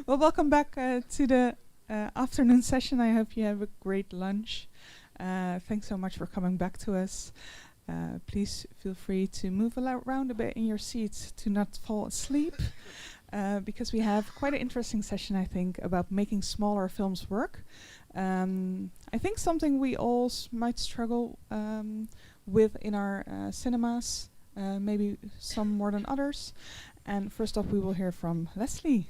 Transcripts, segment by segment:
Well, welcome back to the afternoon session. I hope you have a great lunch. Thanks so much for coming back to us. Please feel free to move around a bit in your seats to not fall asleep, because we have quite an interesting session, I think, about making smaller films work. I think something we all might struggle with in our cinemas, maybe some more than others. And first up, we will hear from Leslie.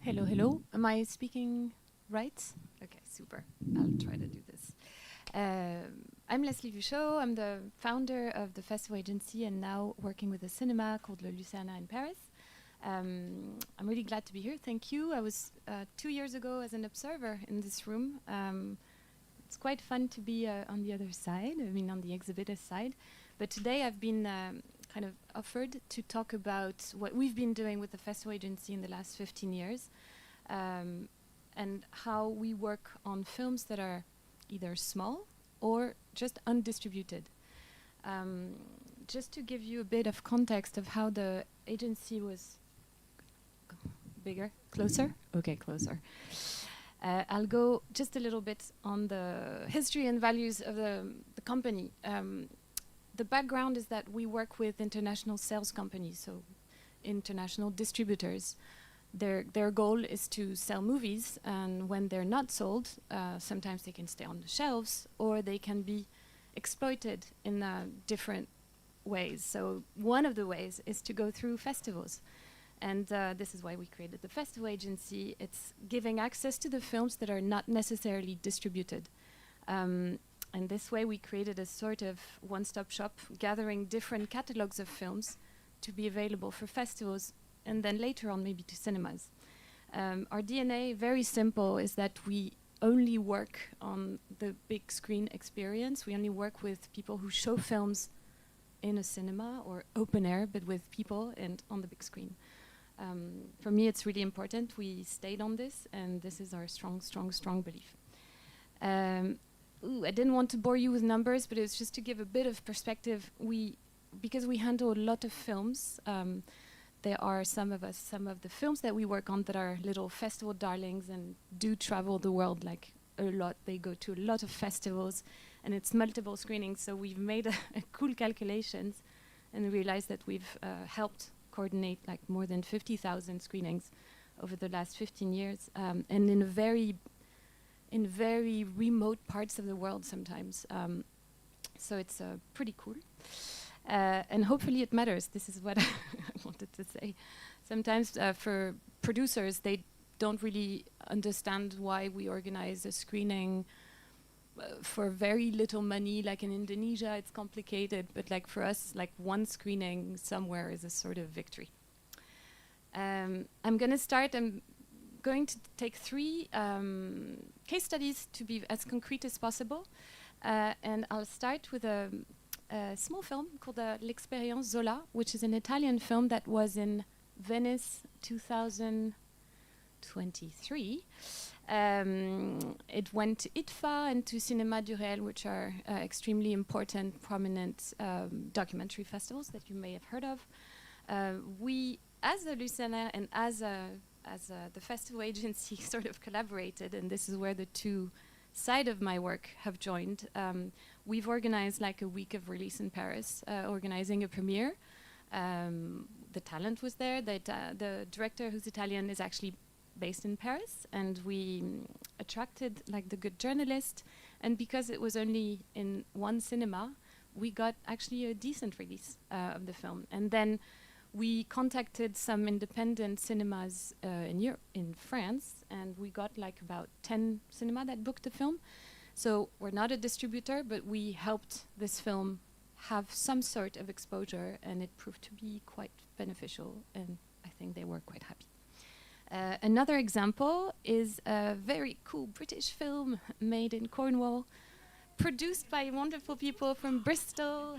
Hello, hello. Am I speaking right? Okay, super. I'll try to do this. I'm Leslie Vuchot. I'm the founder of the festival agency and now working with a cinema called Le Lucernaire in Paris. I'm really glad to be here. Thank you. I was 2 years ago as an observer in this room. It's quite fun to be on the other side, I mean on the exhibitor side. But today I've been kind of offered to talk about what we've been doing with the festival agency in the last 15 years and how we work on films that are either small or just undistributed. Just to give you a bit of context of how the agency was bigger, closer? Okay, closer. I'll go just a little bit on the history and values of the company. The background is that we work with international sales companies, so international distributors. Their goal is to sell movies, and when they're not sold, sometimes they can stay on the shelves or they can be exploited in different ways. So one of the ways is to go through festivals. And this is why we created the festival agency. It's giving access to the films that are not necessarily distributed. And this way we created a sort of one-stop shop, gathering different catalogs of films to be available for festivals and then later on maybe to cinemas. Our DNA, very simple, is that we only work on the big screen experience. We only work with people who show films in a cinema or open air, but with people and on the big screen. For me, it's really important. We stayed on this, and this is our strong belief. I didn't want to bore you with numbers, but it's just to give a bit of perspective. Because we handle a lot of films, there are some of the films that we work on that are little festival darlings and do travel the world like a lot. They go to a lot of festivals, and it's multiple screenings. So we've made a cool calculations and realized that we've helped coordinate like more than 50,000 screenings over the last 15 years, and in very remote parts of the world sometimes. So it's pretty cool. And hopefully it matters. This is what I wanted to say. Sometimes for producers, they don't really understand why we organize a screening for very little money. Like in Indonesia, it's complicated, but like for us, like one screening somewhere is a sort of victory. I'm going to take 3 case studies to be as concrete as possible. And I'll start with a small film called L'Expérience Zola, which is an Italian film that was in Venice 2023. It went to ITFA and to Cinéma du Réel, which are extremely important, prominent documentary festivals that you may have heard of. We, as a Lucernaire and as the festival agency, sort of collaborated, and this is where the two sides of my work have joined. We've organized like a week of release in Paris, organizing a premiere. The talent was there. The director, who's Italian, is actually based in Paris, and we attracted like the good journalist. And because it was only in one cinema, we got actually a decent release of the film. And then we contacted some independent cinemas in France, and we got like about 10 cinema that booked the film. So we're not a distributor, but we helped this film have some sort of exposure, and it proved to be quite beneficial, and I think they were quite happy. Another example is a very cool British film made in Cornwall, produced by wonderful people from Bristol.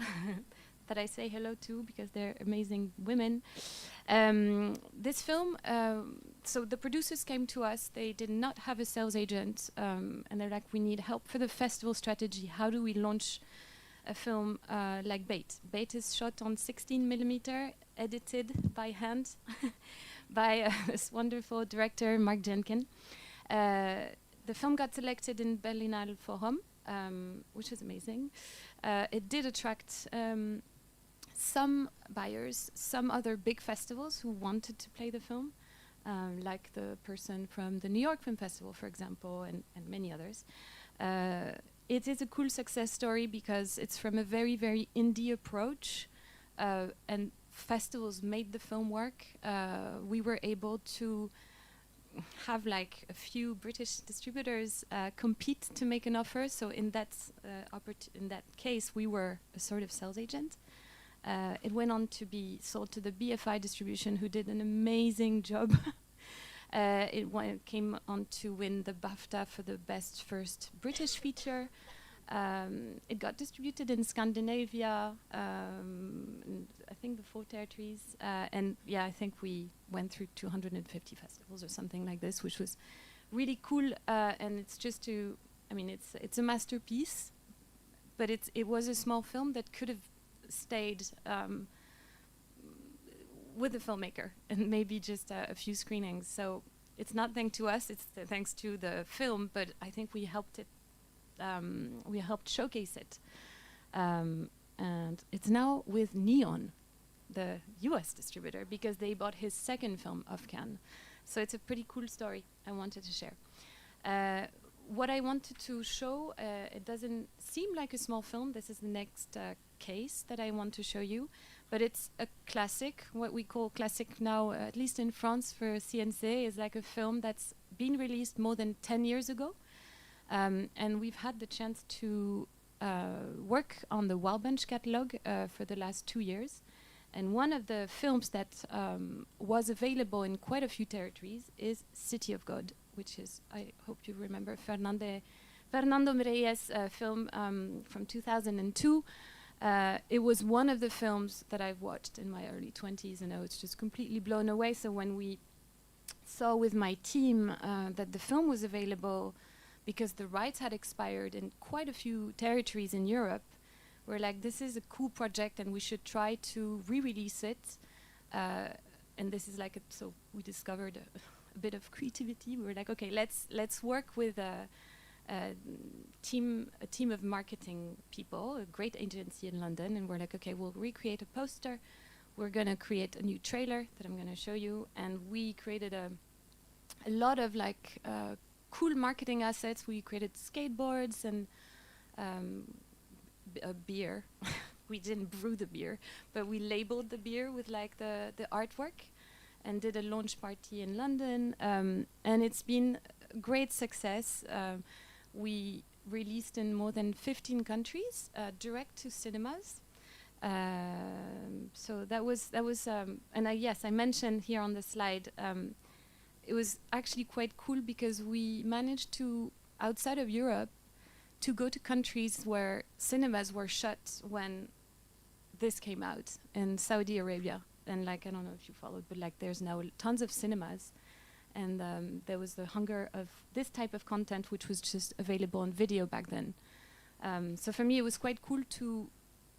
that I say hello to because they're amazing women. This film, so the producers came to us, they did not have a sales agent, and they're like, we need help for the festival strategy. How do we launch a film like Bait? Bait is shot on 16mm, edited by hand by this wonderful director, Mark Jenkin. The film got selected in Berlinale Forum, which is amazing. It did attract some buyers, some other big festivals who wanted to play the film, like the person from the New York Film Festival, for example, and many others. It is a cool success story because it's from a very, very indie approach, and festivals made the film work. We were able to have like a few British distributors compete to make an offer. So in that case, we were a sort of sales agent. It went on to be sold to the BFI distribution, who did an amazing job. It came on to win the BAFTA for the best first British feature. It got distributed in Scandinavia, and I think the 4 territories, and yeah, I think we went through 250 festivals or something like this, which was really cool. And it's just to, I mean, it's a masterpiece, but it was a small film that could have stayed with the filmmaker and maybe just a few screenings. So it's not thanks to us; it's thanks to the film. But I think we helped it. We helped showcase it, and it's now with Neon, the US distributor, because they bought his second film off Cannes. So it's a pretty cool story I wanted to share. What I wanted to show, it doesn't seem like a small film. This is the next case that I want to show you, but it's a classic. What we call classic now, at least in France for CNC, is like a film that's been released more than 10 years ago. And we've had the chance to work on the Wildbench catalog for the last 2 years. And one of the films that was available in quite a few territories is City of God, which is, I hope you remember, Fernando Meirelles' film from 2002. It was one of the films that I've watched in my early 20s, and I was just completely blown away. So when we saw with my team that the film was available, because the rights had expired in quite a few territories in Europe, we're like, this is a cool project and we should try to re-release it. And this is like, so we discovered a bit of creativity. We were like, okay, let's work with a team of marketing people, a great agency in London. And we're like, okay, we'll recreate a poster. We're gonna create a new trailer that I'm gonna show you. And we created a lot of like, cool marketing assets. We created skateboards and a beer. We didn't brew the beer, but we labeled the beer with like the artwork and did a launch party in London. And it's been a great success. We released in more than 15 countries, direct to cinemas. So that was and yes, I mentioned here on the slide, it was actually quite cool because we managed to, outside of Europe, to go to countries where cinemas were shut when this came out, in Saudi Arabia. And like, I don't know if you followed, but like there's now tons of cinemas. And there was the hunger of this type of content, which was just available on video back then. So for me, it was quite cool to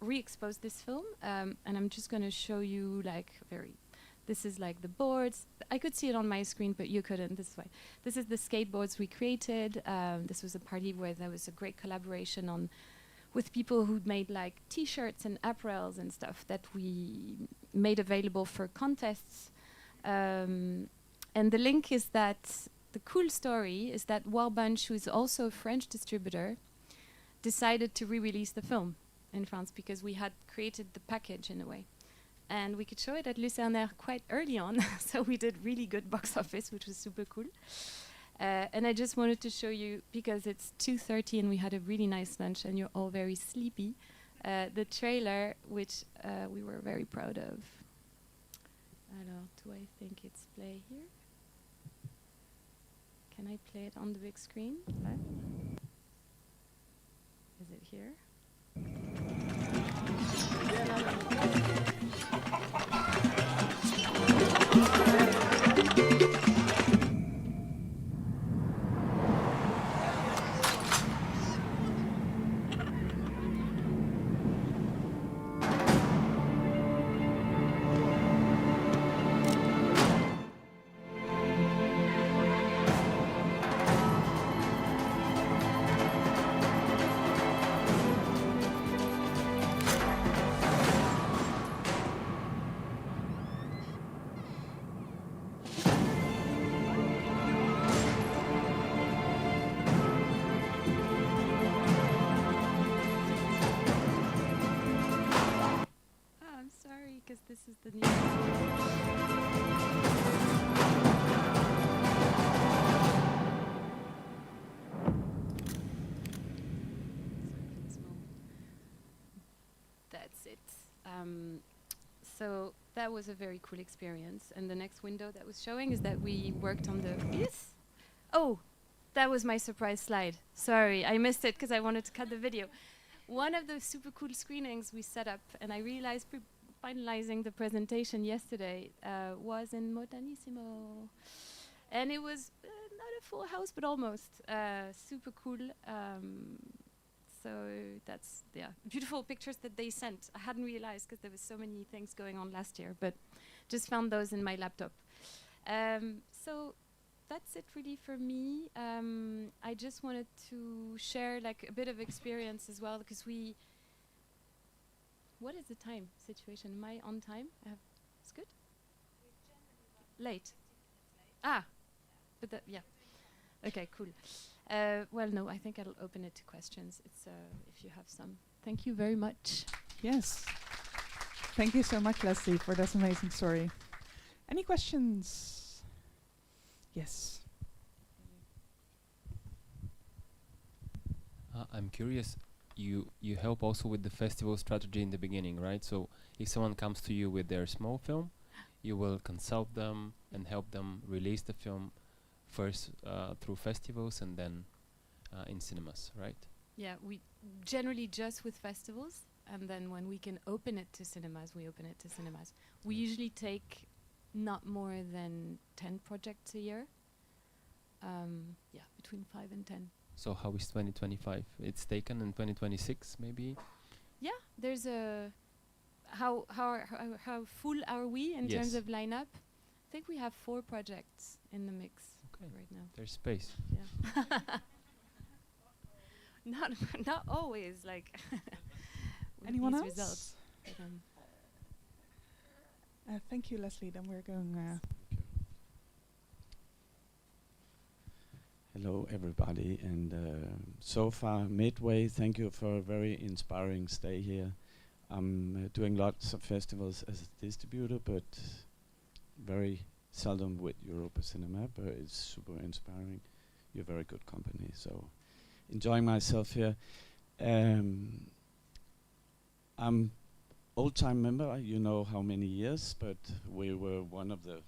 re-expose this film. And I'm just gonna show you like this is like the boards. I could see it on my screen, but you couldn't. This is why. This is the skateboards we created. This was a party where there was a great collaboration with people who'd made like T-shirts and apparels and stuff that we made available for contests. And the link is that the cool story is that Wildbench, who is also a French distributor, decided to re-release the film in France because we had created the package in a way. And we could show it at Lucernaire quite early on. So we did really good box office, which was super cool. And I just wanted to show you, because it's 2:30 and we had a really nice lunch and you're all very sleepy, the trailer, which we were very proud of. Alors, do I think it's play here? Can I play it on the big screen? Is it here? So that was a very cool experience. And the next window that was showing is that we worked on the piece. Oh, that was my surprise slide. Sorry, I missed it because I wanted to cut the video. One of the super cool screenings we set up, and I realized finalizing the presentation yesterday, was in Modernissimo. And it was not a full house, but almost. Super cool. So that's, beautiful pictures that they sent. I hadn't realized because there was so many things going on last year, but just found those in my laptop. So that's it really for me. I just wanted to share like a bit of experience as well, because what is the time situation? Am I on time? It's good? Late. Ah, but okay, cool. Well, no, I think I'll open it to questions. It's if you have some. Thank you very much. Yes. Thank you so much, Leslie, for this amazing story. Any questions? Yes. I'm curious. You help also with the festival strategy in the beginning, right? So if someone comes to you with their small film, you will consult them and help them release the film first through festivals and then in cinemas, right? Yeah, we generally just with festivals, and then when we can open it to cinemas, we open it to cinemas. We usually take not more than 10 projects a year. Between 5 and 10. So how is 2025? It's taken in 2026, maybe? Yeah, there's a how full are we in terms of lineup? I think we have 4 projects in the mix right now. There's space. Yeah. not always like. Anyone else? Results, thank you, Leslie. Then we're going. Hello, everybody, and so far midway. Thank you for a very inspiring stay here. I'm doing lots of festivals as a distributor, but very seldom with Europa Cinema. But it's super inspiring. You're very good company, so enjoying myself here. I'm old-time member. You know how many years, but we were one of the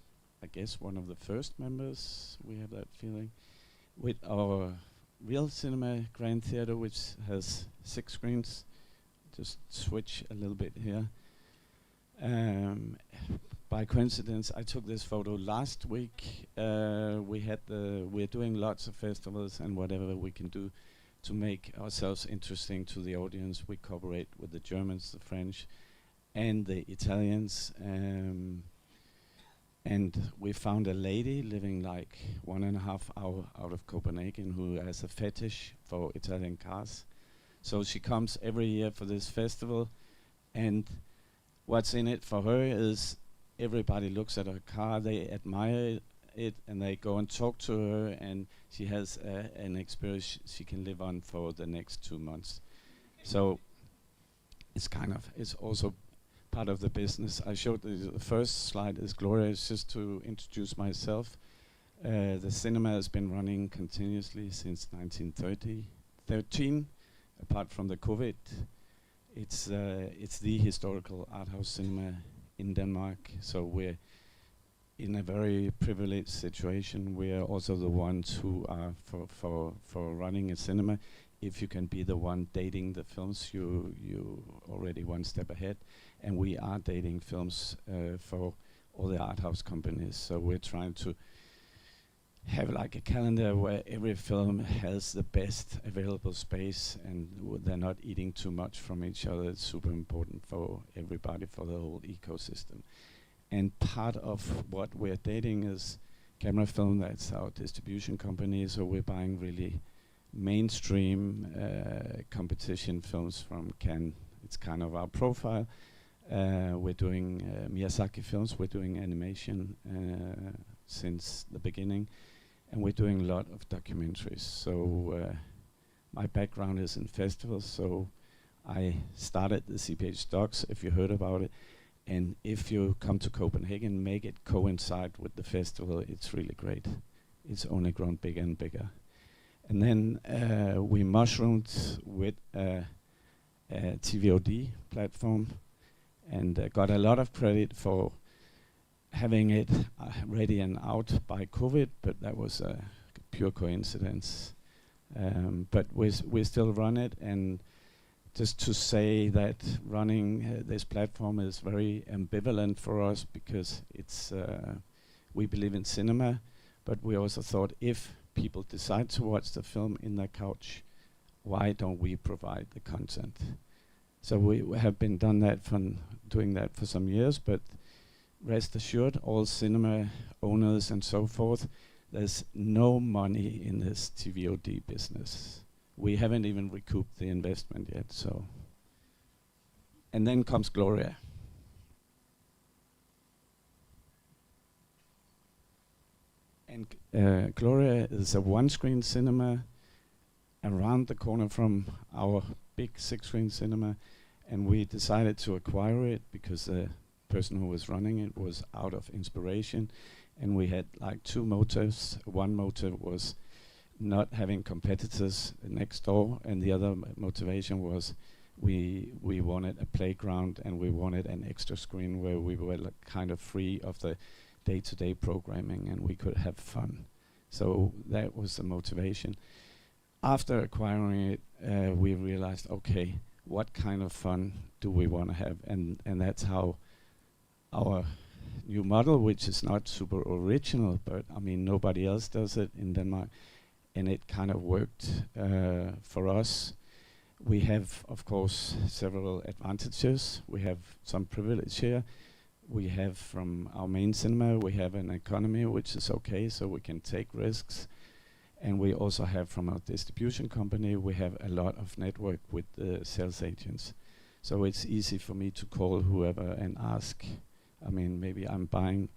first members. We have that feeling. With our real cinema Grand Theatre, which has 6 screens. Just switch a little bit here. By coincidence, I took this photo last week. We're doing lots of festivals and whatever we can do to make ourselves interesting to the audience. We cooperate with the Germans, the French, and the Italians. And we found a lady living like 1.5 hours out of Copenhagen who has a fetish for Italian cars. So she comes every year for this festival, and what's in it for her is everybody looks at her car, they admire it, and they go and talk to her, and she has an experience she can live on for the next 2 months. So it's also part of the business. I showed the first slide is glorious, just to introduce myself. The cinema has been running continuously since 1913, apart from the COVID. It's the historical art house cinema in Denmark. So we're in a very privileged situation. We are also the ones who are for running a cinema. If you can be the one dating the films, you already one step ahead. And we are dating films for all the art house companies. So we're trying to have like a calendar where every film has the best available space, and they're not eating too much from each other. It's super important for everybody, for the whole ecosystem. And part of what we're dating is Camera Film. That's our distribution company. So we're buying really mainstream competition films from Cannes. It's kind of our profile. We're doing Miyazaki films. We're doing animation since the beginning, and we're doing a lot of documentaries. So my background is in festivals, so I started the CPH Docs, if you heard about it. And if you come to Copenhagen, make it coincide with the festival. It's really great. It's only grown bigger and bigger. And then we mushroomed with a TVOD platform. and got a lot of credit for having it ready and out by COVID, but that was a pure coincidence. But we still run it, and just to say that running this platform is very ambivalent for us, because it's we believe in cinema, but we also thought if people decide to watch the film in their couch, why don't we provide the content? So we have been doing that for some years, but rest assured, all cinema owners and so forth, there's no money in this TVOD business. We haven't even recouped the investment yet, so. And then comes Gloria. And Gloria is a one-screen cinema around the corner from our big 6-screen cinema, and we decided to acquire it because the person who was running it was out of inspiration, and we had like 2 motives. One motive was not having competitors next door, and the other motivation was we wanted a playground, and we wanted an extra screen where we were like kind of free of the day-to-day programming and we could have fun. So that was the motivation. After acquiring it, we realized, okay, what kind of fun do we want to have? And that's how our new model, which is not super original, but I mean, nobody else does it in Denmark, and it kind of worked for us. We have, of course, several advantages. We have some privilege here. We have from our main cinema, we have an economy which is okay, so we can take risks. And we also have from our distribution company, we have a lot of network with sales agents. So it's easy for me to call whoever and ask. I mean, maybe I'm buying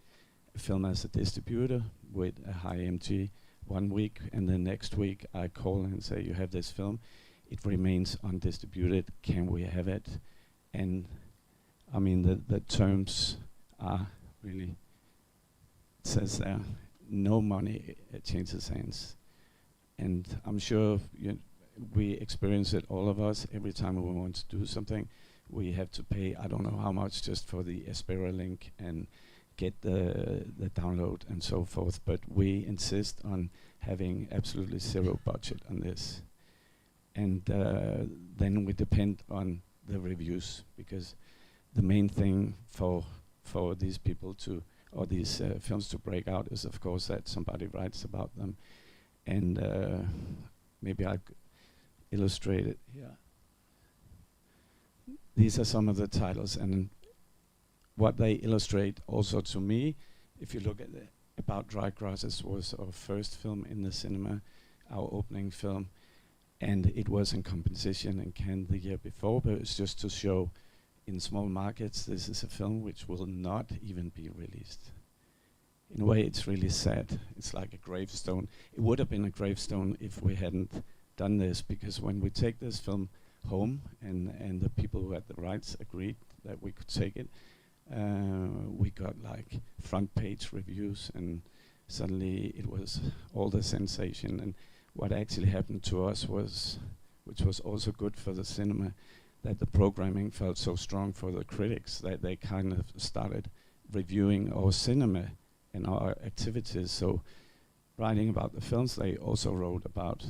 a film as a distributor with a high MG 1 week, and the next week I call and say, you have this film, it remains undistributed, can we have it? And I mean, the terms are really, it says there, no money changes hands. And I'm sure we experience it, all of us, every time we want to do something, we have to pay, I don't know how much, just for the Espera link and get the download and so forth. But we insist on having absolutely zero budget on this. And then we depend on the reviews, because the main thing for these people to, or these films to break out is, of course, that somebody writes about them. And maybe I illustrate it here. These are some of the titles, and what they illustrate also to me, if you look at it, About Dry Grasses was our first film in the cinema, our opening film, and it was in competition in Cannes the year before, but it's just to show in small markets, this is a film which will not even be released. In a way, it's really sad. It's like a gravestone. It would have been a gravestone if we hadn't done this, because when we take this film home and the people who had the rights agreed that we could take it, we got like front page reviews, and suddenly it was all the sensation. And what actually happened to us was, which was also good for the cinema, that the programming felt so strong for the critics that they kind of started reviewing our cinema and our activities. So writing about the films, they also wrote about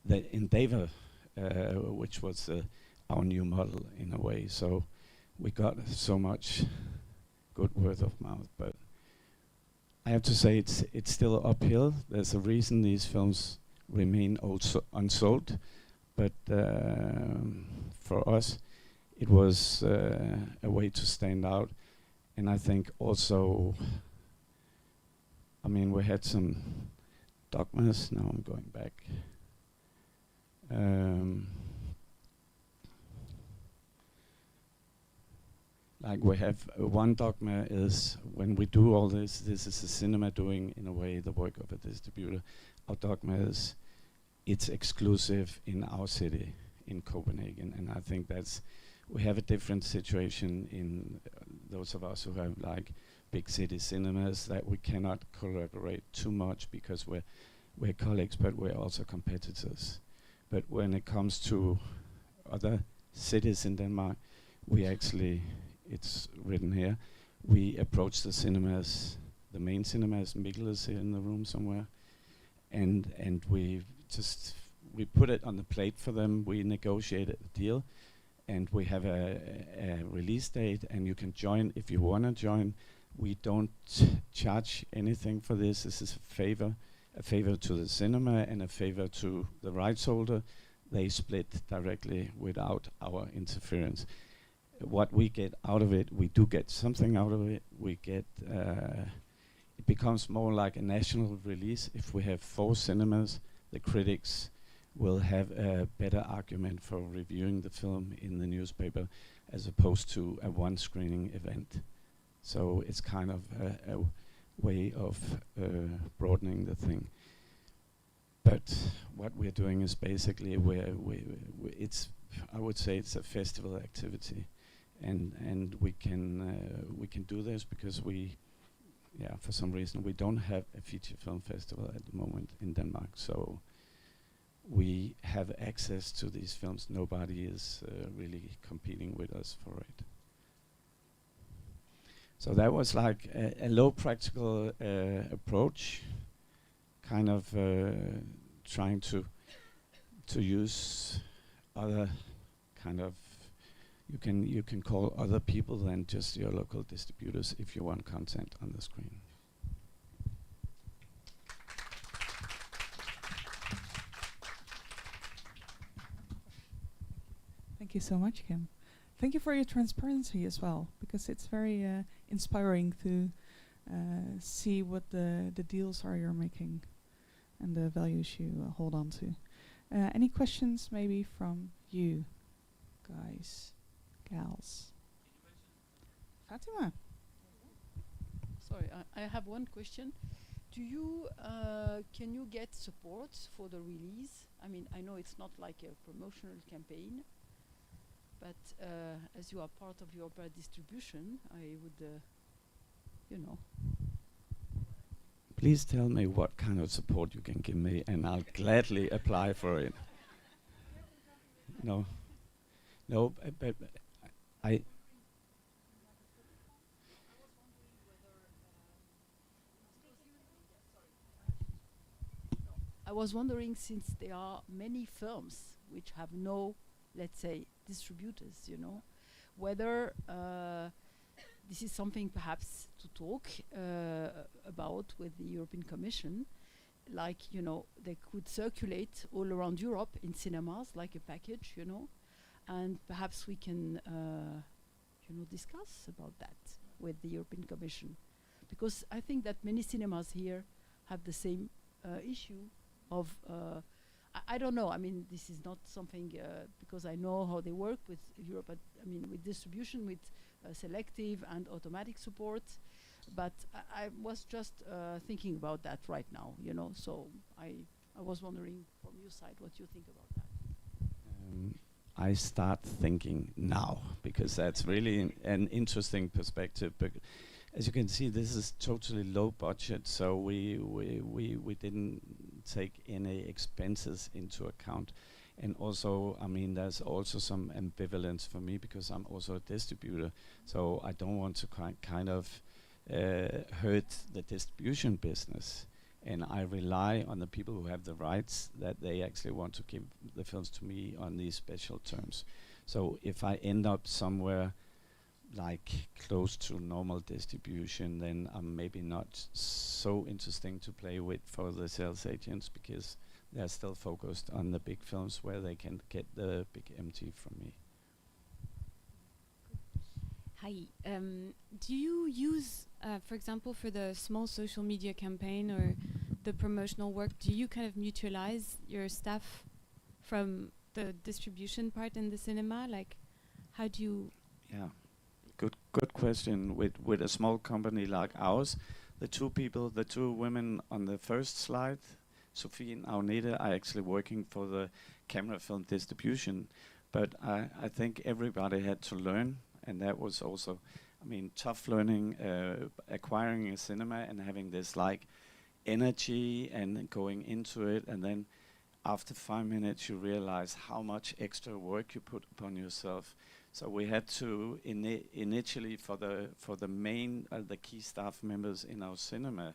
the endeavor, which was our new model in a way. So we got so much good word of mouth, but I have to say it's still uphill. There's a reason these films remain also unsold, but for us, it was a way to stand out. And I think also, I mean, we had some dogmas. Now I'm going back. Like we have one dogma is when we do all this is a cinema doing in a way the work of a distributor. Our dogma is it's exclusive in our city, in Copenhagen, and I think we have a different situation in those of us who have like big city cinemas, that we cannot collaborate too much because we're colleagues, but we're also competitors. But when it comes to other cities in Denmark, we actually it's written here. We approached the cinemas, the main cinemas. Mikkel is here in the room somewhere, and we put it on the plate for them. We negotiated a deal, and we have a release date, and you can join if you want to join. We don't charge anything for this. This is a favor to the cinema and a favor to the rights holder. They split directly without our interference. What we get out of it, we do get something out of it. We get, it becomes more like a national release. If we have 4 cinemas, the critics will have a better argument for reviewing the film in the newspaper as opposed to a one screening event. So it's kind of a way of broadening the thing. But what we're doing is basically I would say it's a festival activity, and we can do this because for some reason we don't have a feature film festival at the moment in Denmark, so we have access to these films. Nobody is really competing with us for it. So that was like a low practical approach, kind of trying to use other kind of, you can call other people than just your local distributors if you want content on the screen. Thank you so much, Kim. Thank you for your transparency as well, because it's very inspiring to see what the deals are you're making and the values you hold on to. Any questions maybe from you guys, gals? Fatima? Sorry, I have one question. Do you, can you get support for the release? I mean, I know it's not like a promotional campaign, but as you are part of Europa distribution, I would, you know. Please tell me what kind of support you can give me, and I'll gladly apply for it. No, but I was wondering, since there are many films which have no, let's say, distributors, you know, whether this is something perhaps to talk about with the European Commission, like, you know, they could circulate all around Europe in cinemas, like a package, you know, and perhaps we can, you know, discuss about that with the European Commission, because I think that many cinemas here have the same issue of, I don't know, I mean, this is not something, because I know how they work with Europe, but I mean, with distribution, with selective and automatic support, but I was just thinking about that right now, you know, so I was wondering from your side what you think about that. I start thinking now, because that's really an interesting perspective. But as you can see, this is totally low budget, so we didn't take any expenses into account. And also, I mean, there's also some ambivalence for me, because I'm also a distributor, so I don't want to kind of hurt the distribution business. And I rely on the people who have the rights, that they actually want to give the films to me on these special terms. So if I end up somewhere like close to normal distribution, then I'm maybe not so interesting to play with for the sales agents, because they're still focused on the big films where they can get the big MT from me. Hi. Do you use, for example, for the small social media campaign or the promotional work, do you kind of mutualize your staff from the distribution part in the cinema? Like, how do you? Yeah, good question. With a small company like ours, the two women on the first slide, Sophie and Agnete, are actually working for the camera film distribution. But I think everybody had to learn, and that was also, I mean, tough learning, acquiring a cinema and having this like energy and going into it, and then after 5 minutes you realize how much extra work you put upon yourself So we had to initially for the main the key staff members in our cinema,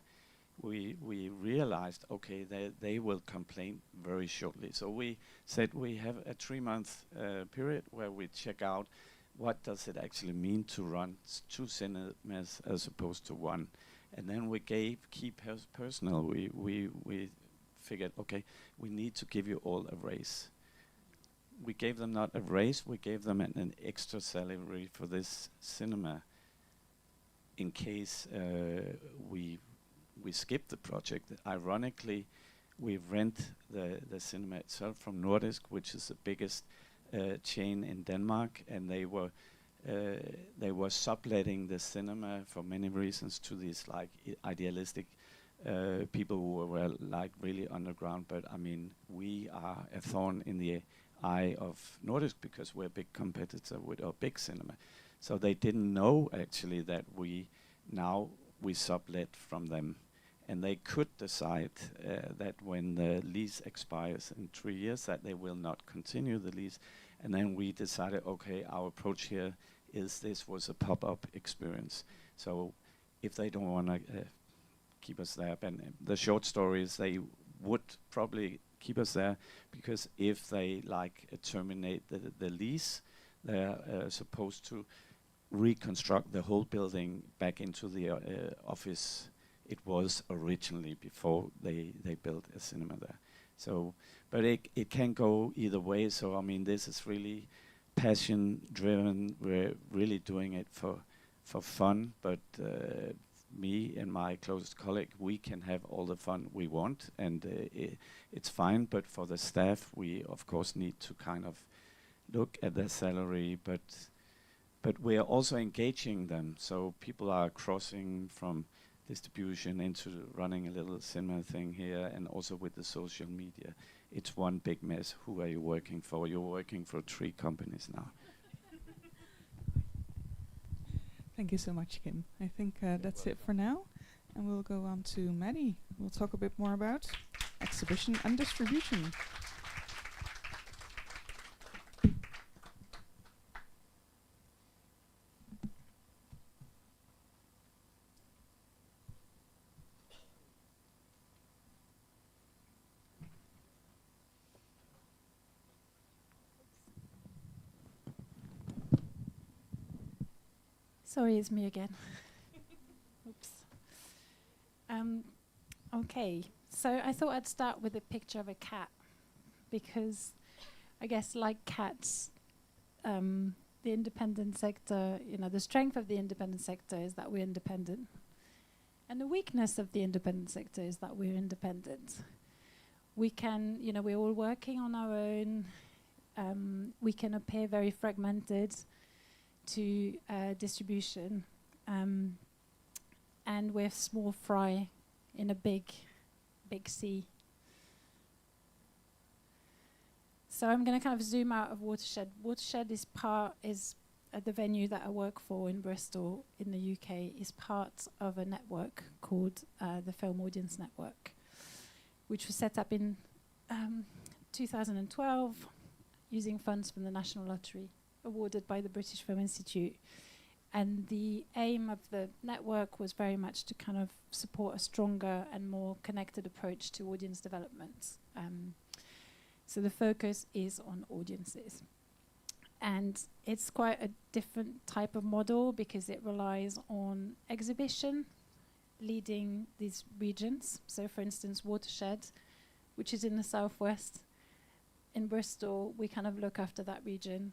we realized, okay, they will complain very shortly. So we said we have a 3-month period where we check out what does it actually mean to run 2 cinemas as opposed to 1. And then we gave key personnel, we figured, okay, we need to give you all a raise. We gave them not a raise, we gave them an extra salary for this cinema in case we skip the project. Ironically, we rent the cinema itself from Nordisk, which is the biggest chain in Denmark, and they were subletting the cinema for many reasons to these like idealistic people who were like really underground. But I mean, we are a thorn in the eye of Nordisk because we're a big competitor with our big cinema. So they didn't know actually that we sublet from them. And they could decide that when the lease expires in 3 years, that they will not continue the lease. And then we decided, okay, our approach here is this was a pop-up experience. So if they don't want to keep us there, and the short story is they would probably keep us there because if they terminate the lease, they're supposed to reconstruct the whole building back into the office it was originally before they built a cinema there. So, but it can go either way. So I mean, this is really passion driven. We're really doing it for fun. But me and my closest colleague, we can have all the fun we want, and it's fine. But for the staff, we of course need to kind of look at their salary, but we are also engaging them. So people are crossing from distribution into running a little cinema thing here, and also with the social media. It's one big mess. Who are you working for? You're working for 3 companies now. Thank you so much, Kim. I think that's it for now. And we'll go on to Maddy. We'll talk a bit more about exhibition and distribution. Sorry, it's me again. Oops. Okay, so I thought I'd start with a picture of a cat, because I guess like cats, the independent sector, the strength of the independent sector is that we're independent. And the weakness of the independent sector is that we're independent. We can, we're all working on our own. We can appear very fragmented to distribution, and we're small fry in a big sea. So I'm going to kind of zoom out of Watershed. Watershed is the venue that I work for in Bristol in the UK is part of a network called the Film Audience Network, which was set up in 2012 using funds from the National Lottery, awarded by the British Film Institute. And the aim of the network was very much to kind of support a stronger and more connected approach to audience development. So the focus is on audiences. And it's quite a different type of model because it relies on exhibition leading these regions. So for instance, Watershed, which is in the southwest. In Bristol, we kind of look after that region,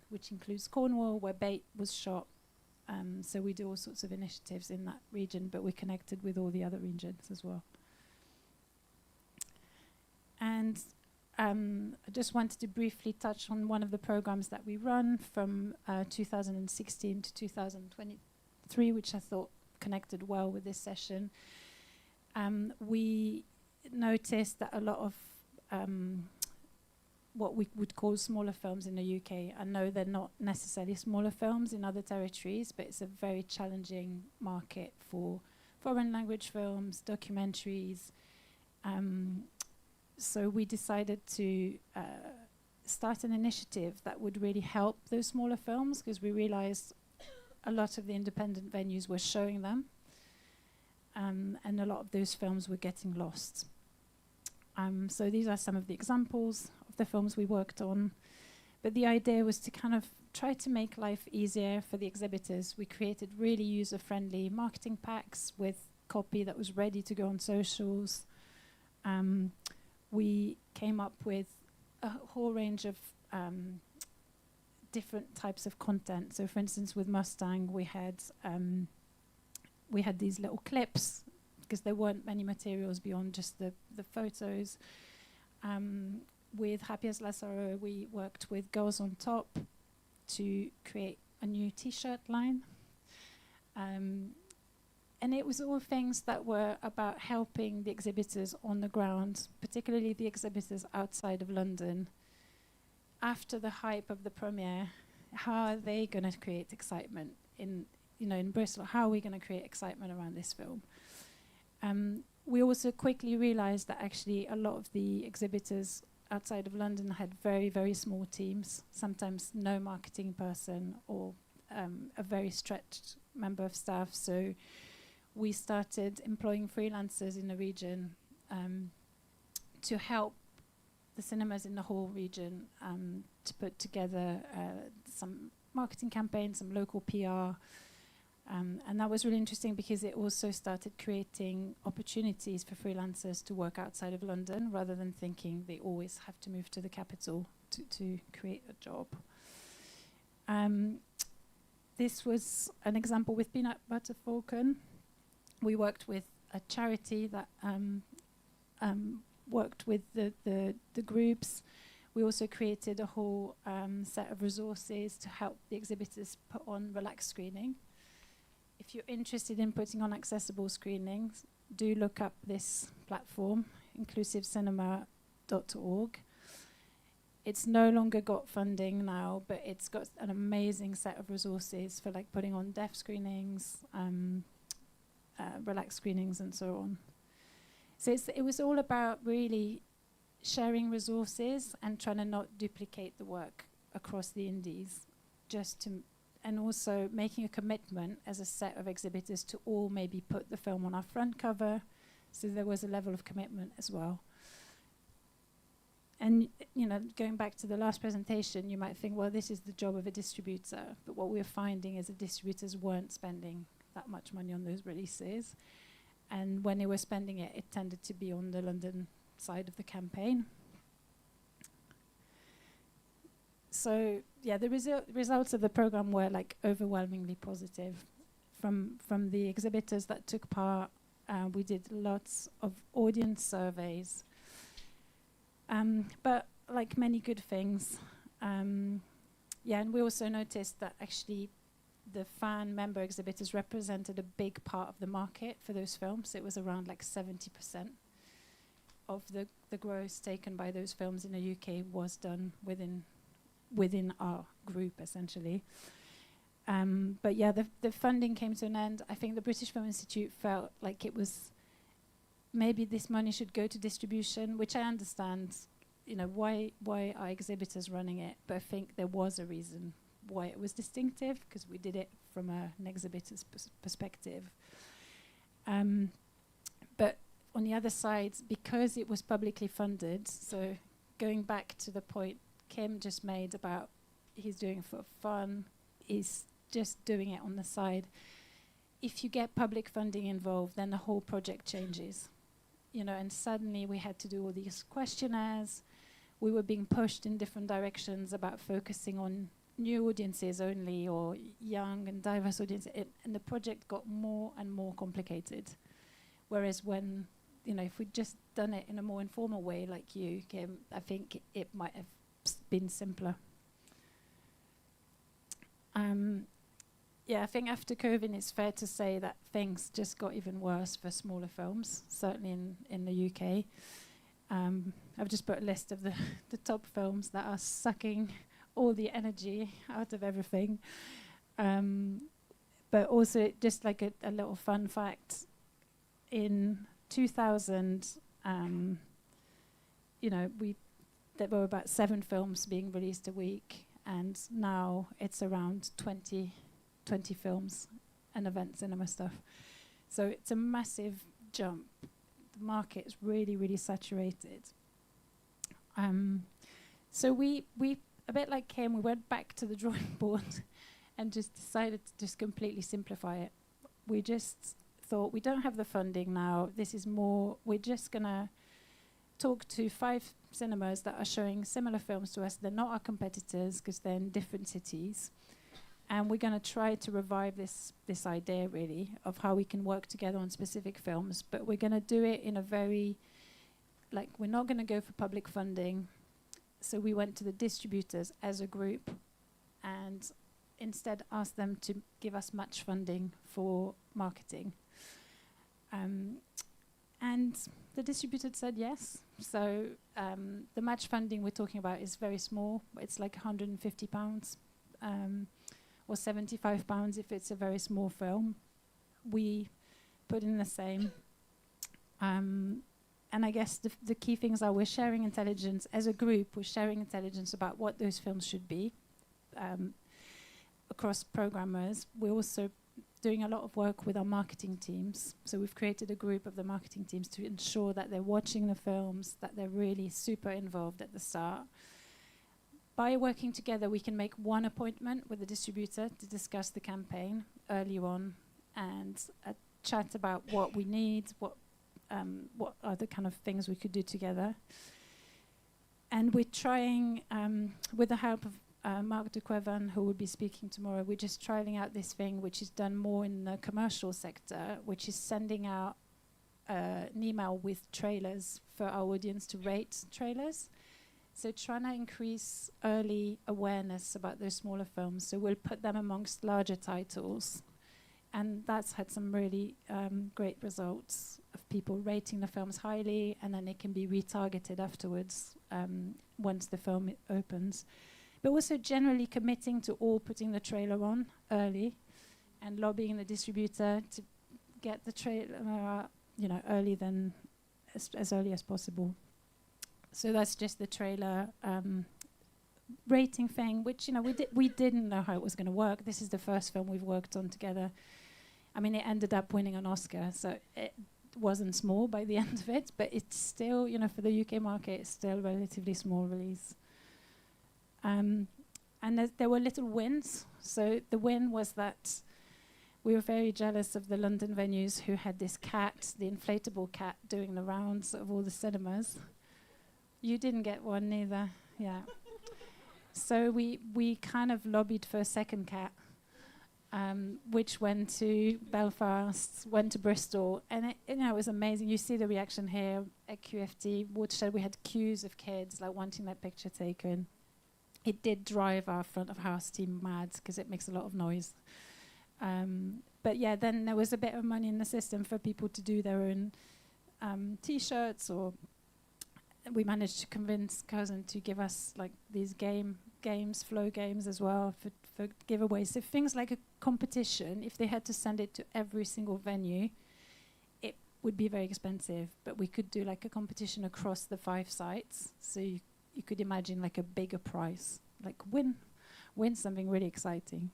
which includes Cornwall, where Bait was shot. So we do all sorts of initiatives in that region, but we're connected with all the other regions as well. And I just wanted to briefly touch on one of the programs that we run from 2016 to 2023, which I thought connected well with this session. We noticed that a lot of what we would call smaller films in the UK, I know they're not necessarily smaller films in other territories, but it's a very challenging market for foreign language films, documentaries. So we decided to start an initiative that would really help those smaller films, because we realized a lot of the independent venues were showing them, and a lot of those films were getting lost. So these are some of the examples of the films we worked on. But the idea was to kind of try to make life easier for the exhibitors. We created really user-friendly marketing packs with copy that was ready to go on socials. We came up with a whole range of different types of content. So, for instance, with Mustang, we had these little clips, because there weren't many materials beyond just the photos. With Happy as Lazaro, we worked with Girls on Top to create a new T-shirt line. And it was all things that were about helping the exhibitors on the ground, particularly the exhibitors outside of London. After the hype of the premiere, how are they going to create excitement in Bristol? How are we going to create excitement around this film? We also quickly realized that actually a lot of the exhibitors outside of London had very, very small teams, sometimes no marketing person or a very stretched member of staff. So we started employing freelancers in the region to help the cinemas in the whole region to put together some marketing campaigns, some local PR. And that was really interesting because it also started creating opportunities for freelancers to work outside of London, rather than thinking they always have to move to the capital to create a job. This was an example with Peanut Butter Falcon. We worked with a charity that worked with the groups. We also created a whole set of resources to help the exhibitors put on relaxed screening. If you're interested in putting on accessible screenings, do look up this platform, inclusivecinema.org. It's no longer got funding now, but it's got an amazing set of resources for like putting on deaf screenings, relaxed screenings, and so on. So it was all about really sharing resources and trying to not duplicate the work across the indies, and also making a commitment as a set of exhibitors to all maybe put the film on our front cover. So there was a level of commitment as well. And going back to the last presentation, you might think, well, this is the job of a distributor. But what we're finding is that distributors weren't spending that much money on those releases. And when they were spending it, it tended to be on the London side of the campaign. So yeah, the results of the program were like overwhelmingly positive. From the exhibitors that took part, we did lots of audience surveys. But like many good things, and we also noticed that actually the fan member exhibitors represented a big part of the market for those films. It was around like 70% of the gross taken by those films in the UK was done within our group, essentially. But yeah, the funding came to an end. I think the British Film Institute felt like it was maybe this money should go to distribution, which I understand, why are exhibitors running it? But I think there was a reason why it was distinctive, because we did it from an exhibitor's perspective. But on the other side, because it was publicly funded, so going back to the point Kim just made about he's doing it for fun, he's just doing it on the side. If you get public funding involved, then the whole project changes. And suddenly we had to do all these questionnaires. We were being pushed in different directions about focusing on new audiences only, or young and diverse audiences, and the project got more and more complicated. Whereas when, if we'd just done it in a more informal way, like you, Kim, I think it might have been simpler. I think after COVID, it's fair to say that things just got even worse for smaller films, certainly in the UK. I've just put a list of the top films that are sucking all the energy out of everything. But also, just like a little fun fact, in 2000, there were about 7 films being released a week, and now it's around 20 films and event cinema stuff. So it's a massive jump. The market is really, really saturated. So we a bit like Kim, we went back to the drawing board and just decided to just completely simplify it. We just thought, we don't have the funding now. This is more, we're just gonna talk to 5 cinemas that are showing similar films to us. They're not our competitors because they're in different cities. And we're gonna try to revive this idea really of how we can work together on specific films, but we're gonna do it in a very, like, we're not gonna go for public funding. So we went to the distributors as a group and instead asked them to give us match funding for marketing. And the distributor said yes. So the match funding we're talking about is very small. It's like £150 or £75 if it's a very small film. We put in the same. And I guess the key things are we're sharing intelligence as a group. We're sharing intelligence about what those films should be across programmers. We're also doing a lot of work with our marketing teams. So we've created a group of the marketing teams to ensure that they're watching the films, that they're really super involved at the start. By working together, we can make one appointment with the distributor to discuss the campaign early on and chat about what we need, what are the kind of things we could do together. And we're trying, with the help of Mark de Quevan, who will be speaking tomorrow, we're just trialing out this thing which is done more in the commercial sector, which is sending out an email with trailers for our audience to rate trailers. So trying to increase early awareness about those smaller films. So we'll put them amongst larger titles. And that's had some really great results of people rating the films highly, and then it can be retargeted afterwards once the film opens. But also generally committing to all putting the trailer on early and lobbying the distributor to get the trailer early than as early as possible. So that's just the trailer rating thing, which we didn't know how it was going to work. This is the first film we've worked on together. I mean, it ended up winning an Oscar, so it wasn't small by the end of it, but it's still, for the UK market, it's still a relatively small release. And there were little wins. So the win was that we were very jealous of the London venues who had this cat, the inflatable cat, doing the rounds of all the cinemas. You didn't get one neither, yeah. So we kind of lobbied for a second cat, which went to Belfast, went to Bristol, and it was amazing. You see the reaction here at QFT, Watershed. We had queues of kids wanting that picture taken. It did drive our front of house team mad because it makes a lot of noise. But yeah, then there was a bit of money in the system for people to do their own T-shirts, or we managed to convince Cousin to give us these games, flow games as well for giveaways. So things like a competition, if they had to send it to every single venue, it would be very expensive. But we could do a competition across the 5 sites. So you could imagine a bigger prize, win something really exciting.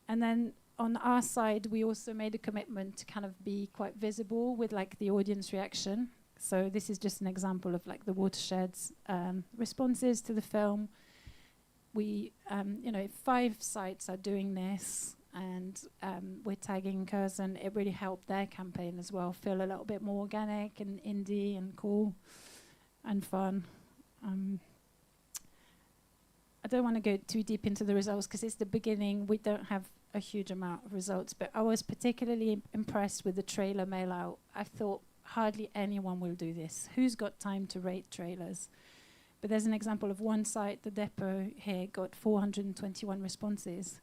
And then on our side, we also made a commitment to kind of be quite visible with the audience reaction. So this is just an example of the Watershed's responses to the film. We, 5 sites are doing this, and we're tagging Curzon. It really helped their campaign as well feel a little bit more organic and indie and cool and fun. I don't want to go too deep into the results because it's the beginning. We don't have a huge amount of results, but I was particularly impressed with the trailer mail out. I thought hardly anyone will do this. Who's got time to rate trailers? But there's an example of one site, the depot here, got 421 responses.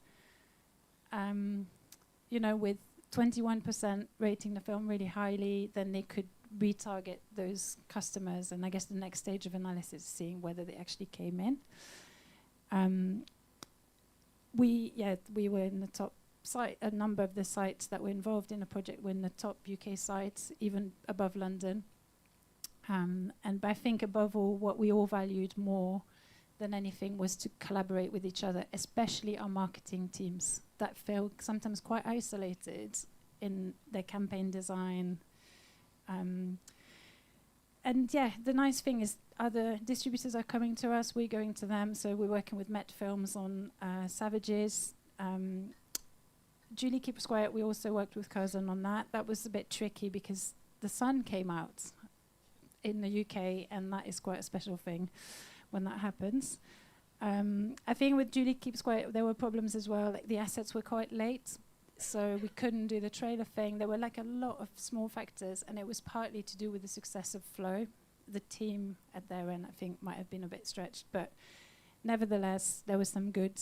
With 21% rating the film really highly, then they could retarget those customers, and I guess the next stage of analysis is seeing whether they actually came in. We were in the top site. A number of the sites that were involved in the project were in the top UK sites, even above London. But I think above all, what we all valued more than anything was to collaborate with each other, especially our marketing teams that felt sometimes quite isolated in their campaign design. And yeah, the nice thing is other distributors are coming to us, we're going to them. So we're working with Met Films on Savages. Julie Keeps Quiet, we also worked with Curzon on that. That was a bit tricky because the sun came out in the UK, and that is quite a special thing when that happens. I think with Julie Keeps Quiet, there were problems as well. Like the assets were quite late, so we couldn't do the trailer thing. There were like a lot of small factors, and it was partly to do with the success of Flow. The team at their end, I think, might have been a bit stretched, but nevertheless, there were some good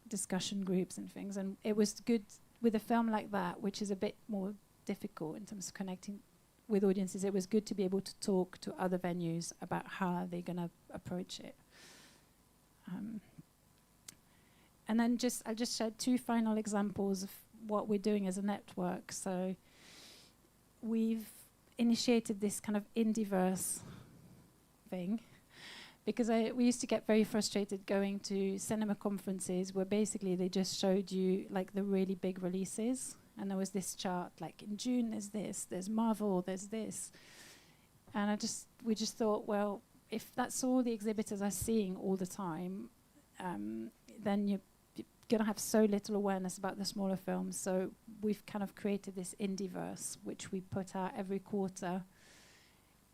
discussion groups and things, and it was good with a film like that, which is a bit more difficult in terms of connecting with audiences. It was good to be able to talk to other venues about how they're going to approach it. And then I'll just share two final examples of what we're doing as a network. So we've initiated this kind of Indieverse thing, because we used to get very frustrated going to cinema conferences where basically they just showed you like the really big releases, and there was this chart like in June there's this, there's Marvel, there's this, and we just thought, well, if that's all the exhibitors are seeing all the time, then you're gonna have so little awareness about the smaller films. So we've kind of created this Indieverse, which we put out every quarter.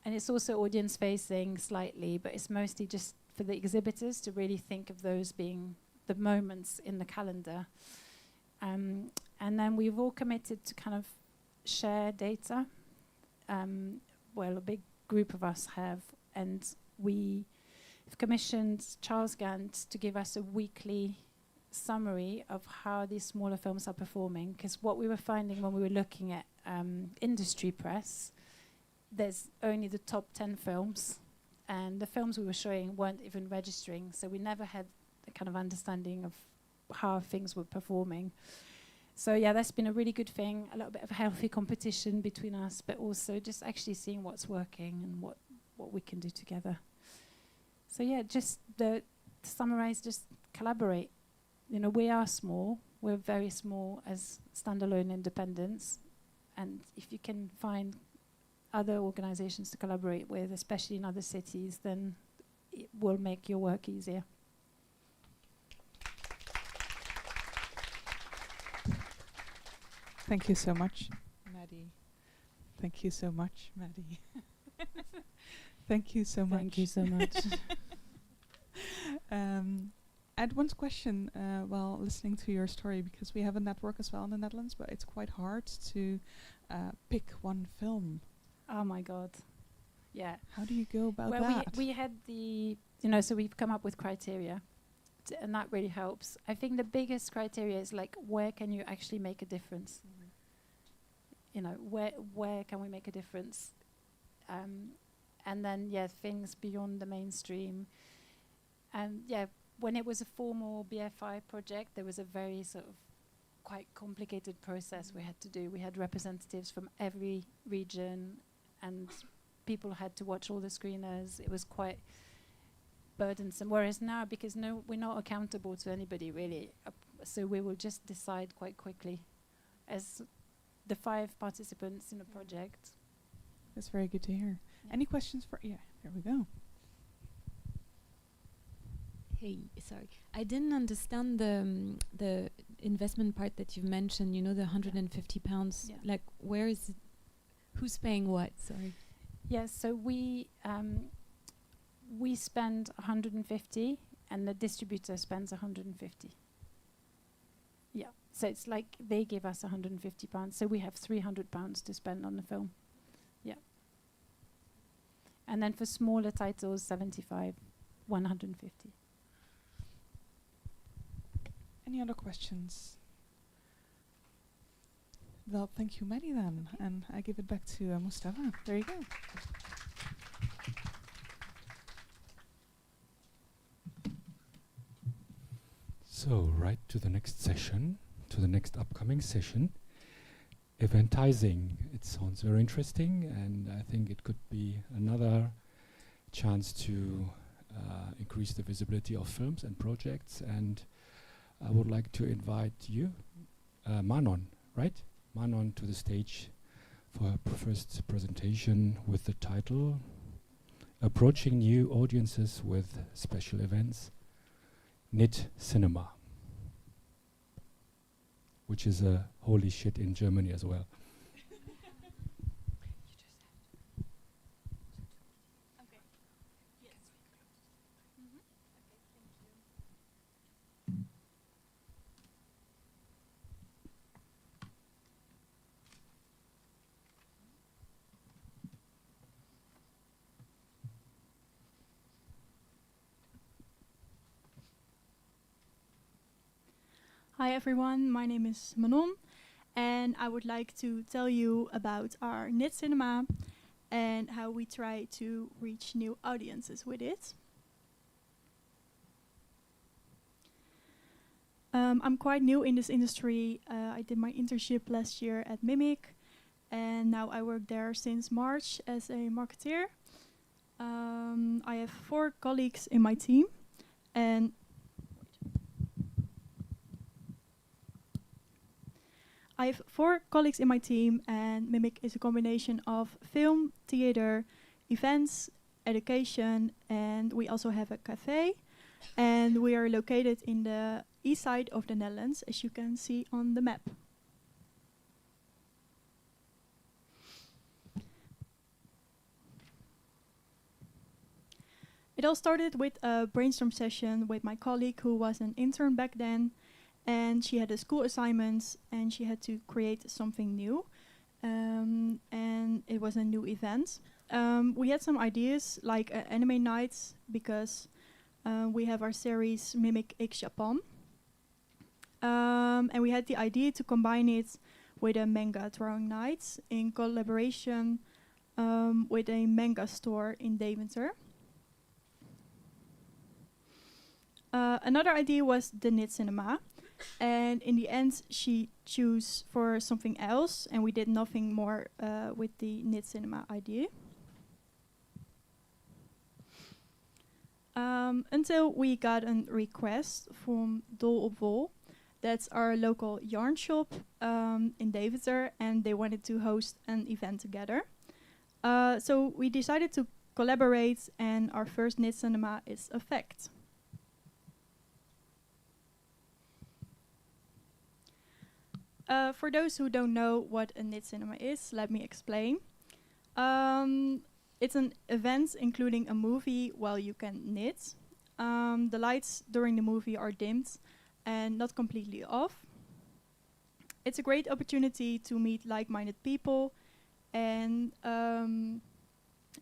And it's also audience facing slightly, but it's mostly just for the exhibitors to really think of those being the moments in the calendar. And then we've all committed to kind of share data. Well, a big group of us have, and we have commissioned Charles Gant to give us a weekly summary of how these smaller films are performing. Because what we were finding when we were looking at industry press, there's only the top 10 films, and the films we were showing weren't even registering, so we never had the kind of understanding of how things were performing. So yeah, that's been a really good thing, a little bit of healthy competition between us, but also just actually seeing what's working and what we can do together. So yeah, just to summarize, just collaborate. You know, we are small, we're very small as standalone independents, and if you can find other organizations to collaborate with, especially in other cities, then it will make your work easier. Thank you so much, Maddy. Thank you so much, Maddy. Thank you so much. Thank you so much. I had one question while listening to your story, because we have a network as well in the Netherlands, but it's quite hard to pick one film. Oh my God. Yeah. How do you go about well, that? we had so we've come up with criteria, and that really helps. I think the biggest criteria is like, where can you actually make a difference? Mm-hmm. You know, where can we make a difference? And then, yeah, things beyond the mainstream. And yeah, when it was a formal BFI project, there was a very sort of quite complicated process we had to do. We had representatives from every region, and people had to watch all the screeners. It was quite burdensome. Whereas now, because we're not accountable to anybody really, so we will just decide quite quickly as the 5 participants in a project. That's very good to hear. Yeah. Any questions for? Yeah, there we go. Hey, sorry, I didn't understand the investment part that you've mentioned. You know, the £150. Yeah. Like, where is it? Who's paying what? Sorry. Yes, so we spend 150, and the distributor spends 150. Yeah, so it's like they give us £150, so we have £300 to spend on the film. Yeah. And then for smaller titles, 75, 150. Any other questions? Well, thank you, Maddy, then. And I give it back to Mustafa. There you go. So, right to the next session, to the next upcoming session. Eventising. It sounds very interesting, and I think it could be another chance to increase the visibility of films and projects. And I would like to invite you, Manon, right? Manon to the stage for her first presentation with the title Approaching New Audiences with Special Events, Knit Cinema, which is a holy shit in Germany as well. Hi everyone, my name is Manon and I would like to tell you about our Knit Cinema and how we try to reach new audiences with it. I'm quite new in this industry. I did my internship last year at MIMIK and now I work there since March as a marketeer. I have 4 colleagues in my team and I have 4 colleagues in my team, and MIMIK is a combination of film, theater, events, education, and we also have a cafe. And we are located in the east side of the Netherlands, as you can see on the map. It all started with a brainstorm session with my colleague who was an intern back then. And she had a school assignment and she had to create something new. And it was a new event. We had some ideas like anime nights because we have our series MIMIK X Japan. And we had the idea to combine it with a manga drawing night in collaboration with a manga store in Deventer. Another idea was the Knit Cinema. And in the end, she chose for something else, and we did nothing more with the Knit Cinema idea. Until we got a request from Dol op Wol. That's our local yarn shop in Deventer, and they wanted to host an event together. So we decided to collaborate, and our first Knit Cinema is a fact. For those who don't know what a Knit Cinema is, let me explain. It's an event including a movie while you can knit. The lights during the movie are dimmed and not completely off. It's a great opportunity to meet like-minded people. And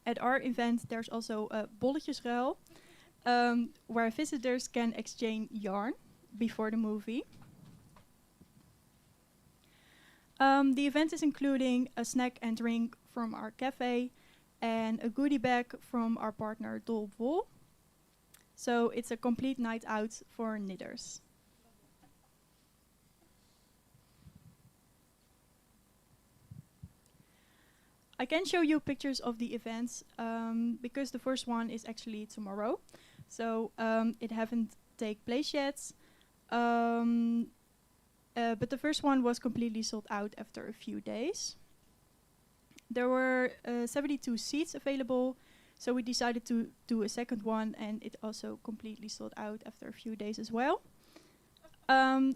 at our event there's also a bolletjesruil, where visitors can exchange yarn before the movie. The event is including a snack and drink from our cafe and a goodie bag from our partner Dol op Wol. So it's a complete night out for knitters. I can show you pictures of the events because the first one is actually tomorrow. So it haven't taken place yet. But the first one was completely sold out after a few days. There were 72 seats available, so we decided to do a second one, and it also completely sold out after a few days as well.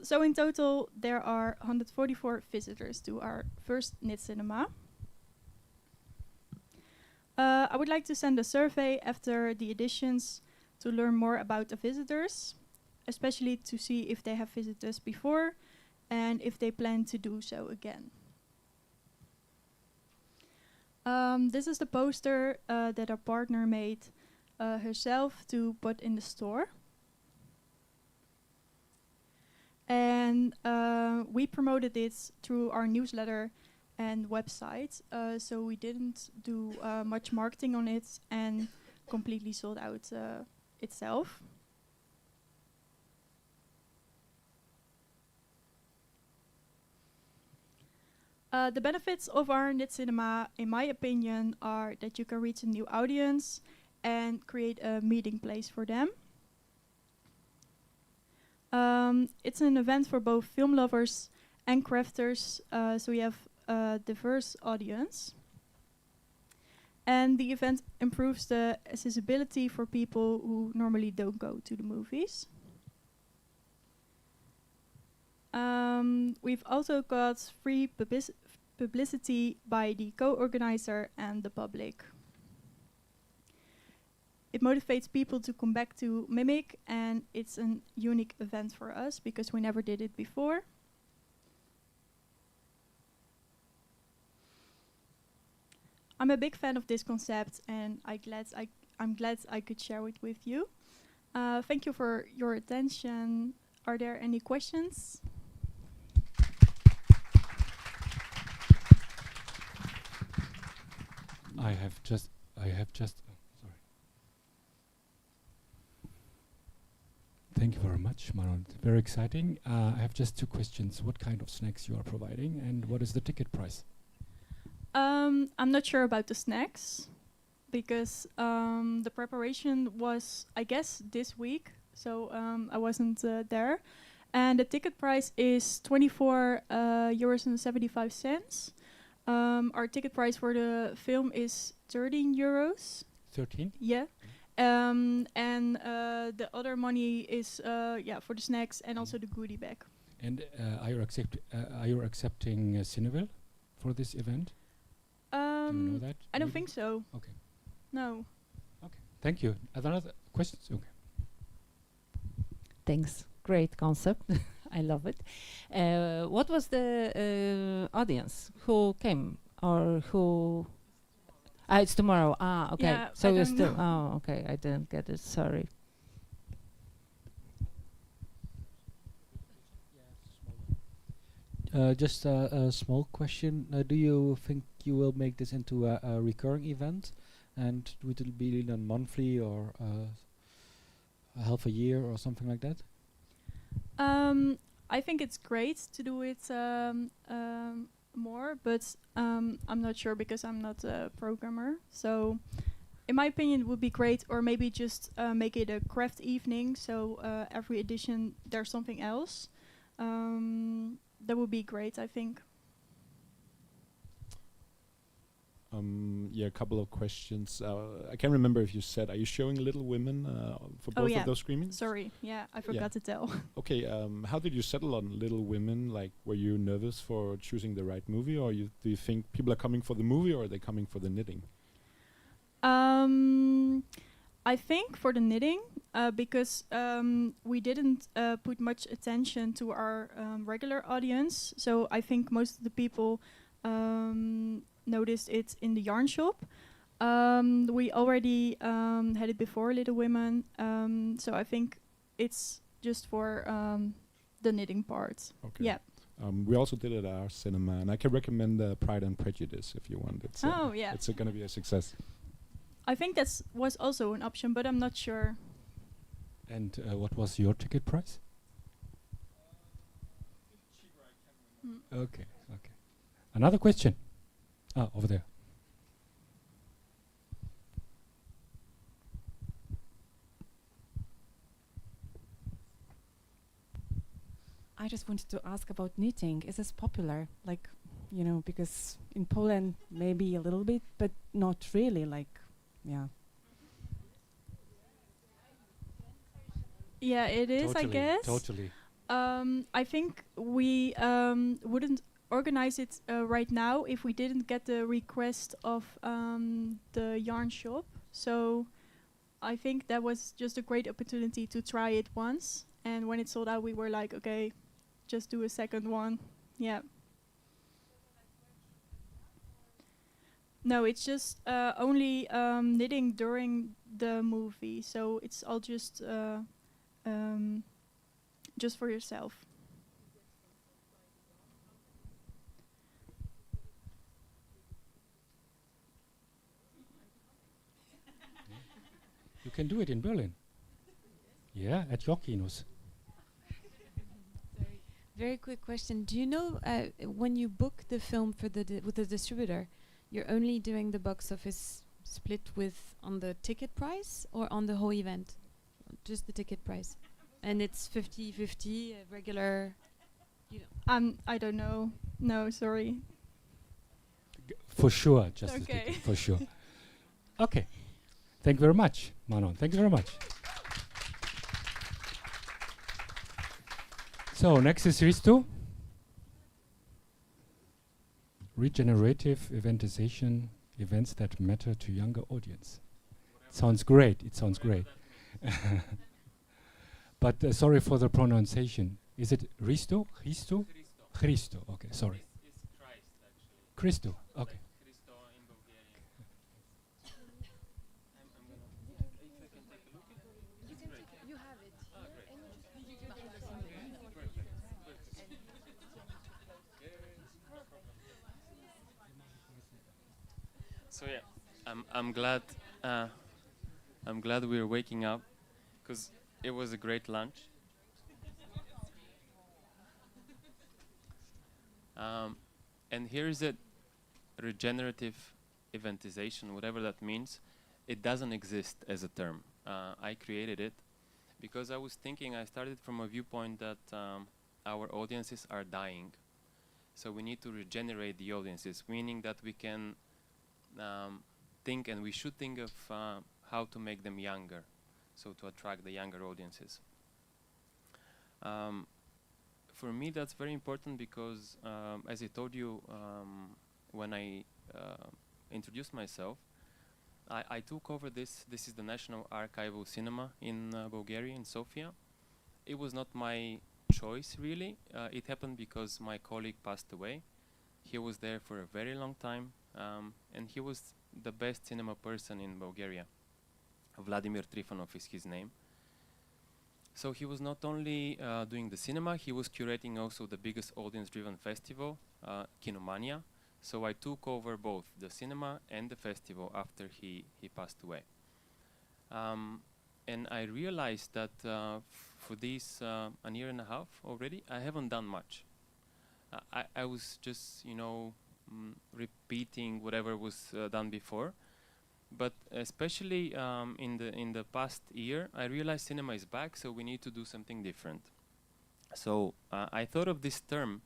So in total, there are 144 visitors to our first Knit Cinema. I would like to send a survey after the editions to learn more about the visitors, especially to see if they have visited us before and if they plan to do so again. This is the poster that our partner made herself to put in the store. And we promoted it through our newsletter and website, so we didn't do much marketing on it and completely sold out itself. The benefits of our knit cinema, in my opinion, are that you can reach a new audience and create a meeting place for them. It's an event for both film lovers and crafters, so we have a diverse audience. And the event improves the accessibility for people who normally don't go to the movies. We've also got free publicity by the co-organizer and the public. It motivates people to come back to MIMIK, and it's a unique event for us because we never did it before. I'm a big fan of this concept, and I'm glad I could share it with you. Thank you for your attention. Are there any questions? I have just. Sorry. Thank you very much, Manon. Very exciting. I have just 2 questions. What kind of snacks you are providing, and what is the ticket price? I'm not sure about the snacks because the preparation was, I guess, this week, so I wasn't there. And the ticket price is 24 euros and 75 cents. Our ticket price for the film is 13 euros. 13? Yeah. And the other money is for the snacks and also the goodie bag. And are you accepting Cineville for this event? Do you know that? I don't think so. Okay. No. Okay. Thank you. Other questions? Okay. Thanks. Great concept. I love it. What was the audience? Who came or who? It's tomorrow. Okay. Yeah, so I you're don't still. know. Oh, okay. I didn't get it. Sorry. Just a small question. Do you think you will make this into a recurring event? And would it be done monthly or a half a year or something like that? I think it's great to do it more, but I'm not sure because I'm not a programmer. So in my opinion, it would be great, or maybe just make it a craft evening. So every edition there's something else. That would be great, I think. Yeah, a couple of questions. I can't remember if you said, are you showing Little Women for both of those screenings? Sorry, yeah, I forgot to tell. Okay, how did you settle on Little Women? Like, were you nervous for choosing the right movie, or do you think people are coming for the movie, or are they coming for the knitting? I think for the knitting, because we didn't put much attention to our regular audience. So I think most of the people noticed it in the yarn shop. We already had it before, Little Women. So I think it's just for the knitting part. Okay. Yeah. We also did it at our cinema, and I can recommend Pride and Prejudice if you want. It's it's going to be a success. I think that was also an option, but I'm not sure. And what was your ticket price? Okay, okay. Another question? Over there. I just wanted to ask about knitting. Is this popular? Like, you know, because in Poland maybe a little bit, but not really, like, yeah. Yeah, it is, I guess. Totally. I think we wouldn't organize it right now if we didn't get the request of the yarn shop. So I think that was just a great opportunity to try it once. And when it sold out, we were like, okay, just do a second one. Yeah. No, it's just only knitting during the movie. So it's all just for yourself. You can do it in Berlin. Yeah, at your kinos. Very quick question. Do you know when you book the film for with the distributor, you're only doing the box office split with on the ticket price or on the whole event? Just the ticket price. And it's 50-50 regular, you know. I don't know. No, sorry. For sure, just the Okay. ticket, for sure. Okay. Thank you very much, Manon. Thank you very much. So next is Hristo. Regenerative eventisation, events that matter to younger audience. Sounds great. It sounds great. But sorry for the pronunciation. Is it Hristo? Hristo? Hristo. Okay, sorry. It's Christ, actually. Hristo. Okay. Hristo in Bulgarian. I'm gonna. If I can take a look at it. You have it. So yeah, I'm glad. I'm glad we're waking up, because it was a great lunch. And here is it: regenerative eventisation, whatever that means. It doesn't exist as a term. I created it because I was thinking. I started from a viewpoint that our audiences are dying, so we need to regenerate the audiences, meaning that we can think, and we should think of how to make them younger, so to attract the younger audiences. For me, that's very important because, as I told you when I introduced myself, I took over this. This is the National Archival Cinema in Bulgaria, in Sofia. It was not my choice, really. It happened because my colleague passed away. He was there for a very long time, and he was the best cinema person in Bulgaria. Vladimir Trifonov is his name. So he was not only doing the cinema, he was curating also the biggest audience-driven festival, Kinomania. So I took over both the cinema and the festival after he passed away. And I realized that for this a year and a half already, I haven't done much. I was just, you know, repeating whatever was done before. But especially in the past year, I realized cinema is back, so we need to do something different. So I thought of this term,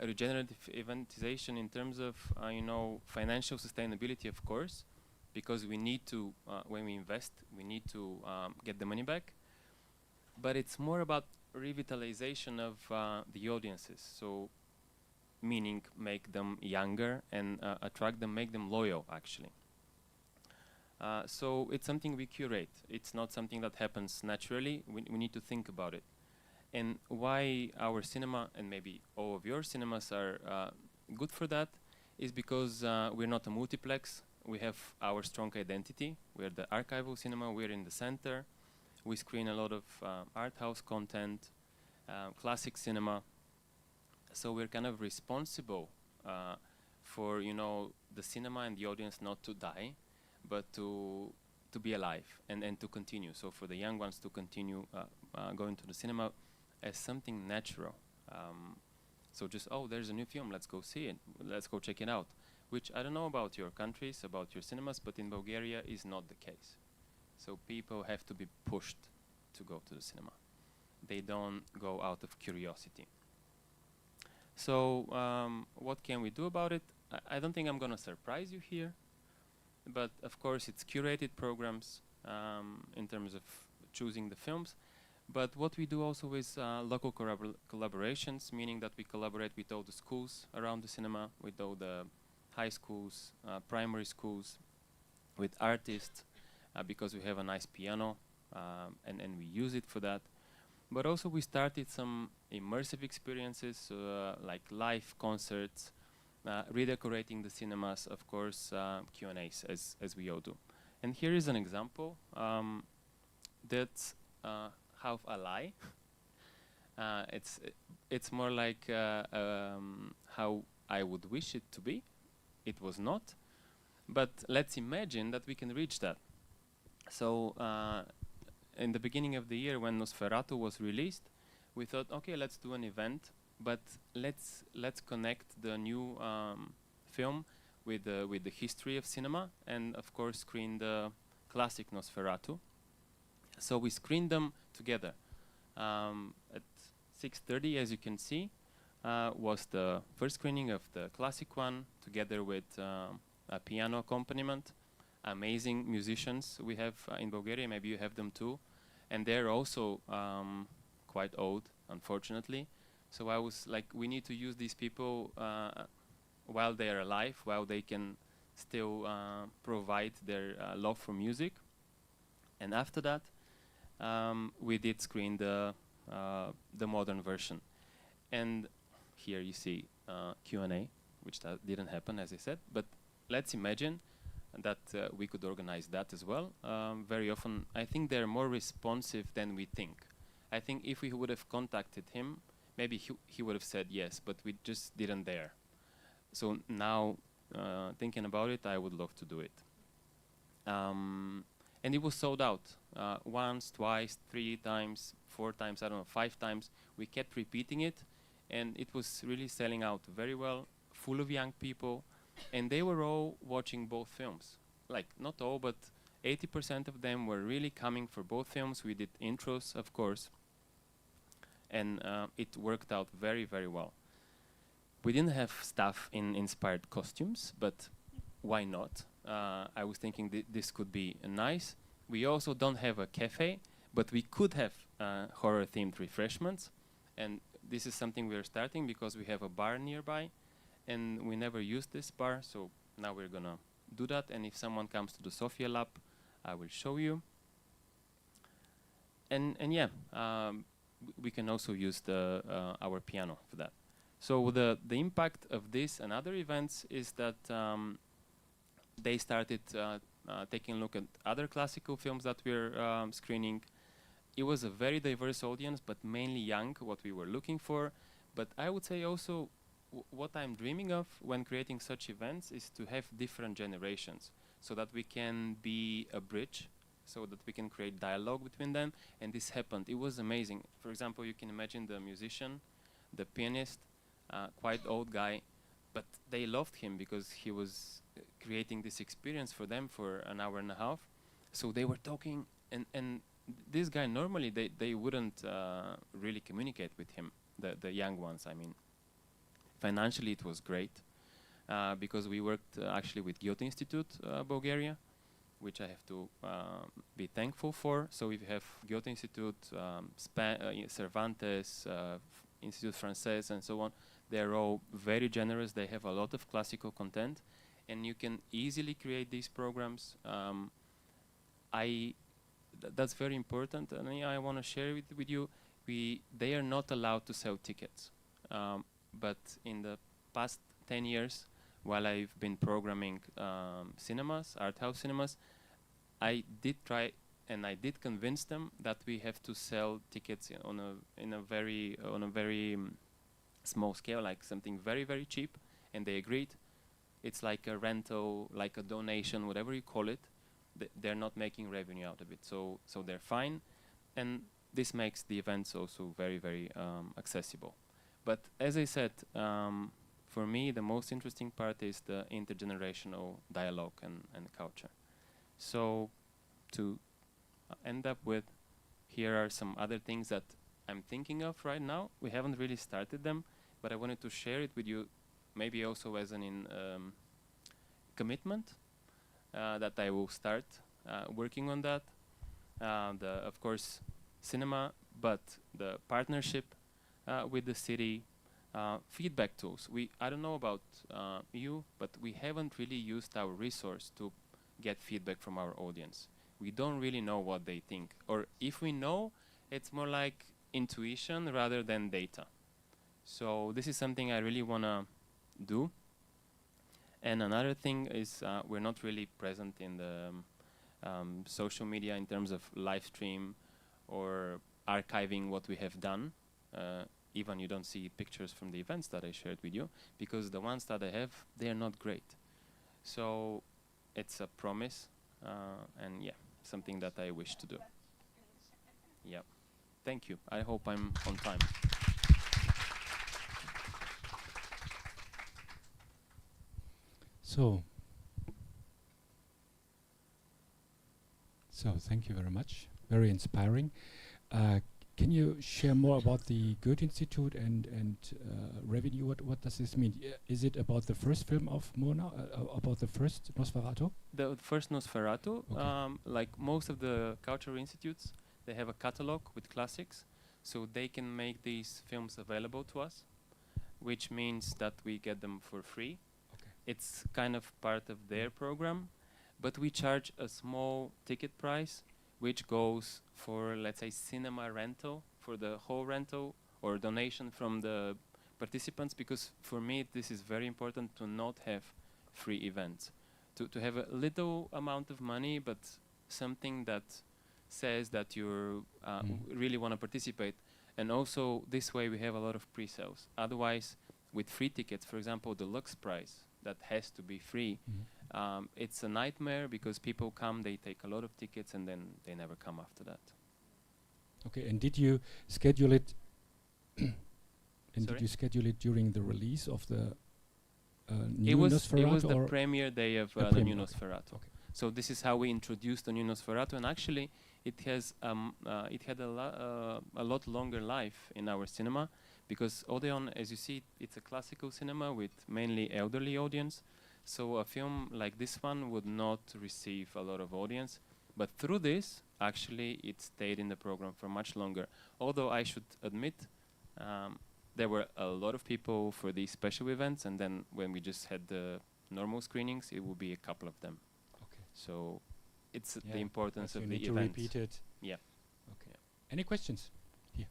regenerative eventisation, in terms of you know, financial sustainability, of course, because we need to, when we invest, we need to get the money back. But it's more about revitalization of the audiences. So meaning make them younger and attract them, make them loyal, actually. So it's something we curate. It's not something that happens naturally. We need to think about it. And why our cinema, and maybe all of your cinemas, are good for that is because we're not a multiplex. We have our strong identity. We're the archival cinema. We're in the center. We screen a lot of art house content, classic cinema. So we're kind of responsible for, you know, the cinema and the audience not to die, but to be alive and to continue. So for the young ones to continue going to the cinema as something natural. So just, oh, there's a new film, let's go see it, let's go check it out. Which I don't know about your countries, about your cinemas, but in Bulgaria is not the case. So people have to be pushed to go to the cinema. They don't go out of curiosity. So what can we do about it? I don't think I'm going to surprise you here. But of course, it's curated programs in terms of choosing the films. But what we do also is local collaborations, meaning that we collaborate with all the schools around the cinema, with all the high schools, primary schools, with artists, because we have a nice piano, and we use it for that. But also we started some immersive experiences, like live concerts, redecorating the cinemas, of course, Q&As, as we all do. And here is an example that's half a lie. It's more like how I would wish it to be. It was not. But let's imagine that we can reach that. So in the beginning of the year, when Nosferatu was released, we thought, okay, let's do an event but let's connect the new film with the history of cinema, and of course screen the classic Nosferatu. So we screened them together. At 6:30, as you can see, was the first screening of the classic one, together with a piano accompaniment. Amazing musicians we have in Bulgaria, maybe you have them too. And they're also quite old, unfortunately. So I was like, we need to use these people while they are alive, while they can still provide their love for music. And after that, we did screen the modern version. And here you see Q&A, which didn't happen, as I said. But let's imagine that we could organize that as well. Very often, I think they're more responsive than we think. I think if we would have contacted him, maybe he would have said yes, but we just didn't dare. So now, thinking about it, I would love to do it. And it was sold out once, twice, 3 times, 4 times, I don't know, 5 times. We kept repeating it, and it was really selling out very well, full of young people, and they were all watching both films. Like, not all, but 80% of them were really coming for both films. We did intros, of course, and it worked out very, very well. We didn't have staff in inspired costumes, but why not? I was thinking this could be nice. We also don't have a cafe, but we could have horror-themed refreshments, and this is something we're starting because we have a bar nearby, and we never used this bar, so now we're gonna do that. And if someone comes to the Sophia Lab, I will show you. And yeah, we can also use our piano for that. So the impact of this and other events is that they started taking a look at other classical films that we're screening. It was a very diverse audience, but mainly young, what we were looking for. But I would say also what I'm dreaming of when creating such events is to have different generations, so that we can be a bridge, so that we can create dialogue between them. And this happened. It was amazing. For example, you can imagine the musician, the pianist, quite old guy, but they loved him because he was creating this experience for them for an hour and a half. So they were talking, and this guy, normally they wouldn't really communicate with him, the young ones, I mean. Financially, it was great because we worked actually with Goethe Institute Bulgaria, which I have to be thankful for. So we have Goethe Institute, Cervantes, Institut Français, and so on. They're all very generous. They have a lot of classical content, and you can easily create these programs. That's very important, and I want to share it with you. They are not allowed to sell tickets. But in the past 10 years, while I've been programming cinemas, art house cinemas, I did try and I did convince them that we have to sell tickets on a very small scale, like something very, very cheap, and they agreed. It's like a rental, like a donation, whatever you call it. They're not making revenue out of it, so they're fine, and this makes the events also very, very accessible. But as I said, for me, the most interesting part is the intergenerational dialogue and culture. So to end up with, here are some other things that I'm thinking of right now. We haven't really started them, but I wanted to share it with you, maybe also as an commitment that I will start working on that. Of course, cinema, but the partnership with the city, feedback tools. I don't know about you, but we haven't really used our resource to get feedback from our audience. We don't really know what they think, or if we know, it's more like intuition rather than data. So this is something I really want to do. And another thing is we're not really present in the social media in terms of live stream or archiving what we have done. Even you don't see pictures from the events that I shared with you, because the ones that I have, they are not great. So it's a promise, and yeah, something that I wish to do. Yeah, thank you. I hope I'm on time. So thank you very much. Very inspiring. Can you share more about the Goethe Institute and revenue? What does this mean? Is it about the first film of Mona? About the first Nosferatu? The first Nosferatu, Okay. like most of the cultural institutes, they have a catalog with classics, so they can make these films available to us, which means that we get them for free. Okay. It's kind of part of their program, but we charge a small ticket price, which goes for, let's say, cinema rental, for the whole rental or donation from the participants, because for me this is very important to not have free events. To have a little amount of money, but something that says that you really want to participate. And also this way we have a lot of pre-sales. Otherwise, with free tickets, for example, the Lux prize, that has to be free, it's a nightmare because people come, they take a lot of tickets, and then they never come after that. Okay, and did you schedule it? And Sorry? did you schedule it during the release of the It new was Nosferatu? the or premiere day of the the new premiere, okay. Nosferatu. Okay. So this is how we introduced the new Nosferatu, and actually it has it had a lot longer life in our cinema, because Odeon, as you see, it's a classical cinema with mainly elderly audience. So a film like this one would not receive a lot of audience, but through this, actually, it stayed in the program for much longer. Although I should admit, there were a lot of people for these special events, and then when we just had the normal screenings, it would be a couple of them. Okay. So it's Yeah, the importance but of you the need event. to repeat it. Yeah. Okay. Any questions? Here.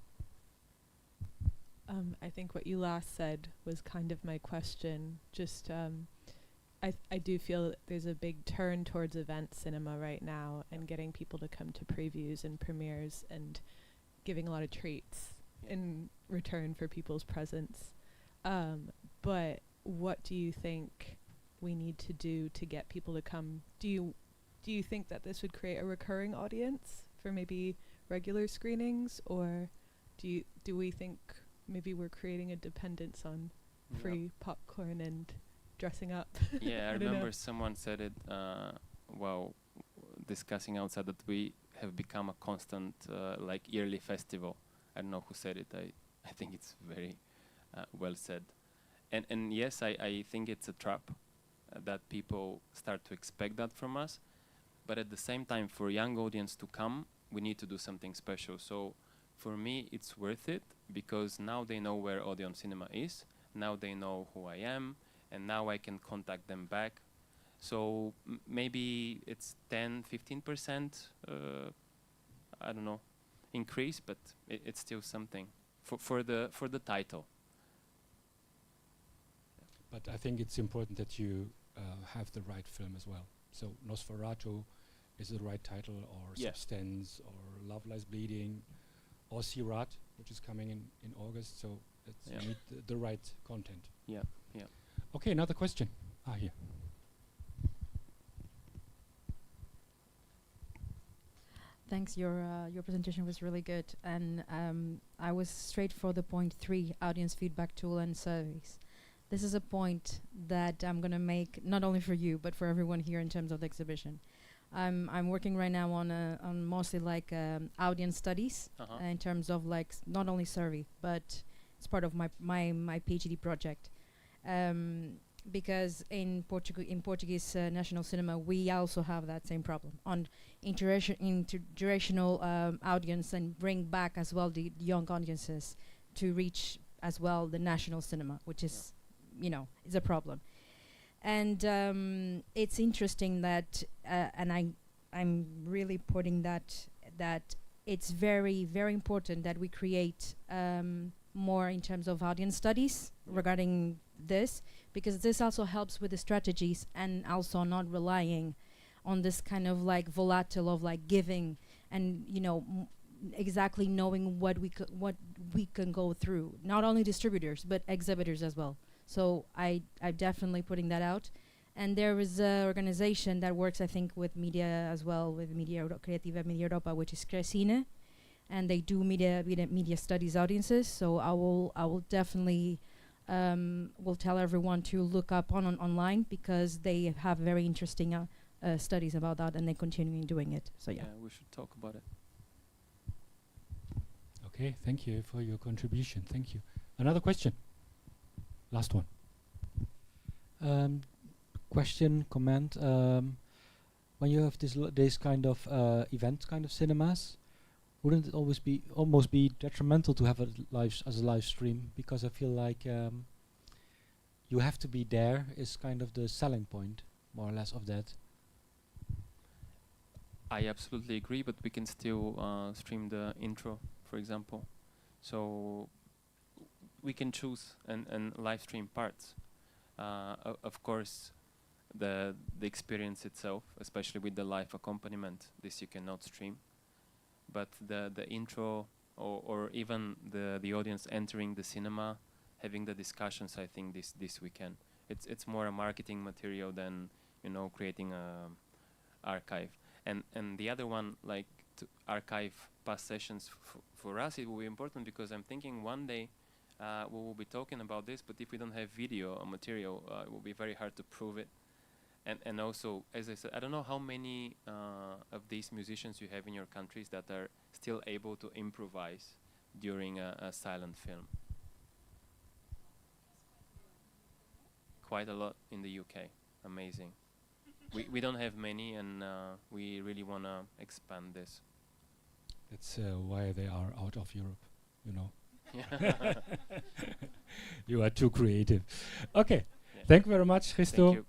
I think what you last said was kind of my question. Just, I do feel that there's a big turn towards event cinema right now, and getting people to come to previews and premieres and giving a lot of treats in return for people's presence. But what do you think we need to do to get people to come? Do you think that this would create a recurring audience for maybe regular screenings, or do we think maybe we're creating a dependence on free popcorn and dressing up? Yeah, I don't know. remember someone said it while discussing outside, that we have become a constant like yearly festival. I don't know who said it. I think it's very well said. And yes, I think it's a trap that people start to expect that from us. But at the same time, for young audience to come, we need to do something special. So for me, it's worth it, because now they know where Odeon Cinema is. Now they know who I am, and now I can contact them back. So maybe it's 10-15%, I don't know, increase, but it's still something for the title. But I think it's important that you have the right film as well. So Nosferatu is the right title, or Yeah. Substance, or Love Lies Bleeding, or Sirat, which is coming in August. So it's you need the right content. Yeah, yeah. Okay, another question. Here. Thanks. Your presentation was really good, and I was straight for the point 3: audience feedback tool and surveys. This is a point that I'm gonna make not only for you but for everyone here in terms of the exhibition. I'm working right now on mostly like audience studies in terms of like not only survey, but it's part of my PhD project. Because in Portuguese national cinema, we also have that same problem on intergenerational audience, and bring back as well the young audiences to reach as well the national cinema, which is, is a problem. And it's interesting that, and I'm really putting that it's very, very important that we create more in terms of audience studies regarding this, because this also helps with the strategies, and also not relying on this kind of like volatile of like giving, and exactly knowing what we can go through, not only distributors but exhibitors as well. So I'm definitely putting that out. And there is an organization that works, I think, with media as well, with Media Creativa Media Europa, which is Crescine, and they do media studies audiences. So I will definitely we'll tell everyone to look up online because they have very interesting studies about that, and they're continuing doing it. So yeah. We should talk about it. Okay, thank you for your contribution. Thank you. Another question. Last one. Question, comment. When you have this kind of event kind of cinemas, wouldn't it almost be detrimental to have it as a live stream? Because I feel like you have to be there is kind of the selling point, more or less, of that. I absolutely agree, but we can still stream the intro, for example. So we can choose and live stream parts. Of course, the experience itself, especially with the live accompaniment, this you cannot stream. But the intro or even the audience entering the cinema, having the discussions, I think this we can. It's more a marketing material than creating a archive. And the other one, like to archive past sessions, for us it will be important because I'm thinking one day we will be talking about this, but if we don't have video or material, it will be very hard to prove it. And also, as I said, I don't know how many of these musicians you have in your countries that are still able to improvise during a silent film. Quite a lot in the UK. Amazing. We don't have many, and we really want to expand this. That's why they are out of Europe, You are too creative. Okay. Yeah. Thank you very much, Hristo. Thank you.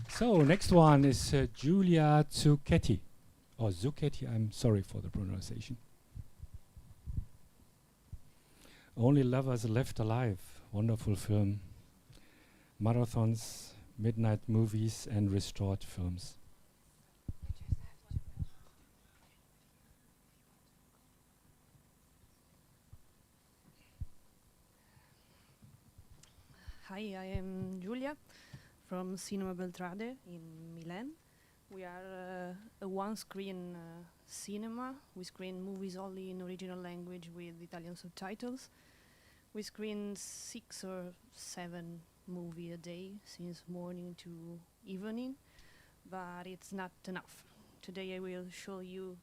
So next one is Giulia Zucchetti. Or Zucchetti, I'm sorry for the pronunciation. Only Lovers Left Alive. Wonderful film. Marathons, midnight movies, and restored films. Hi, I am Giulia from Cinema Beltrade in Milan. We are a one-screen cinema. We screen movies only in original language with Italian subtitles. We screen 6 or 7 movies a day since morning to evening, but it's not enough. Today I will show you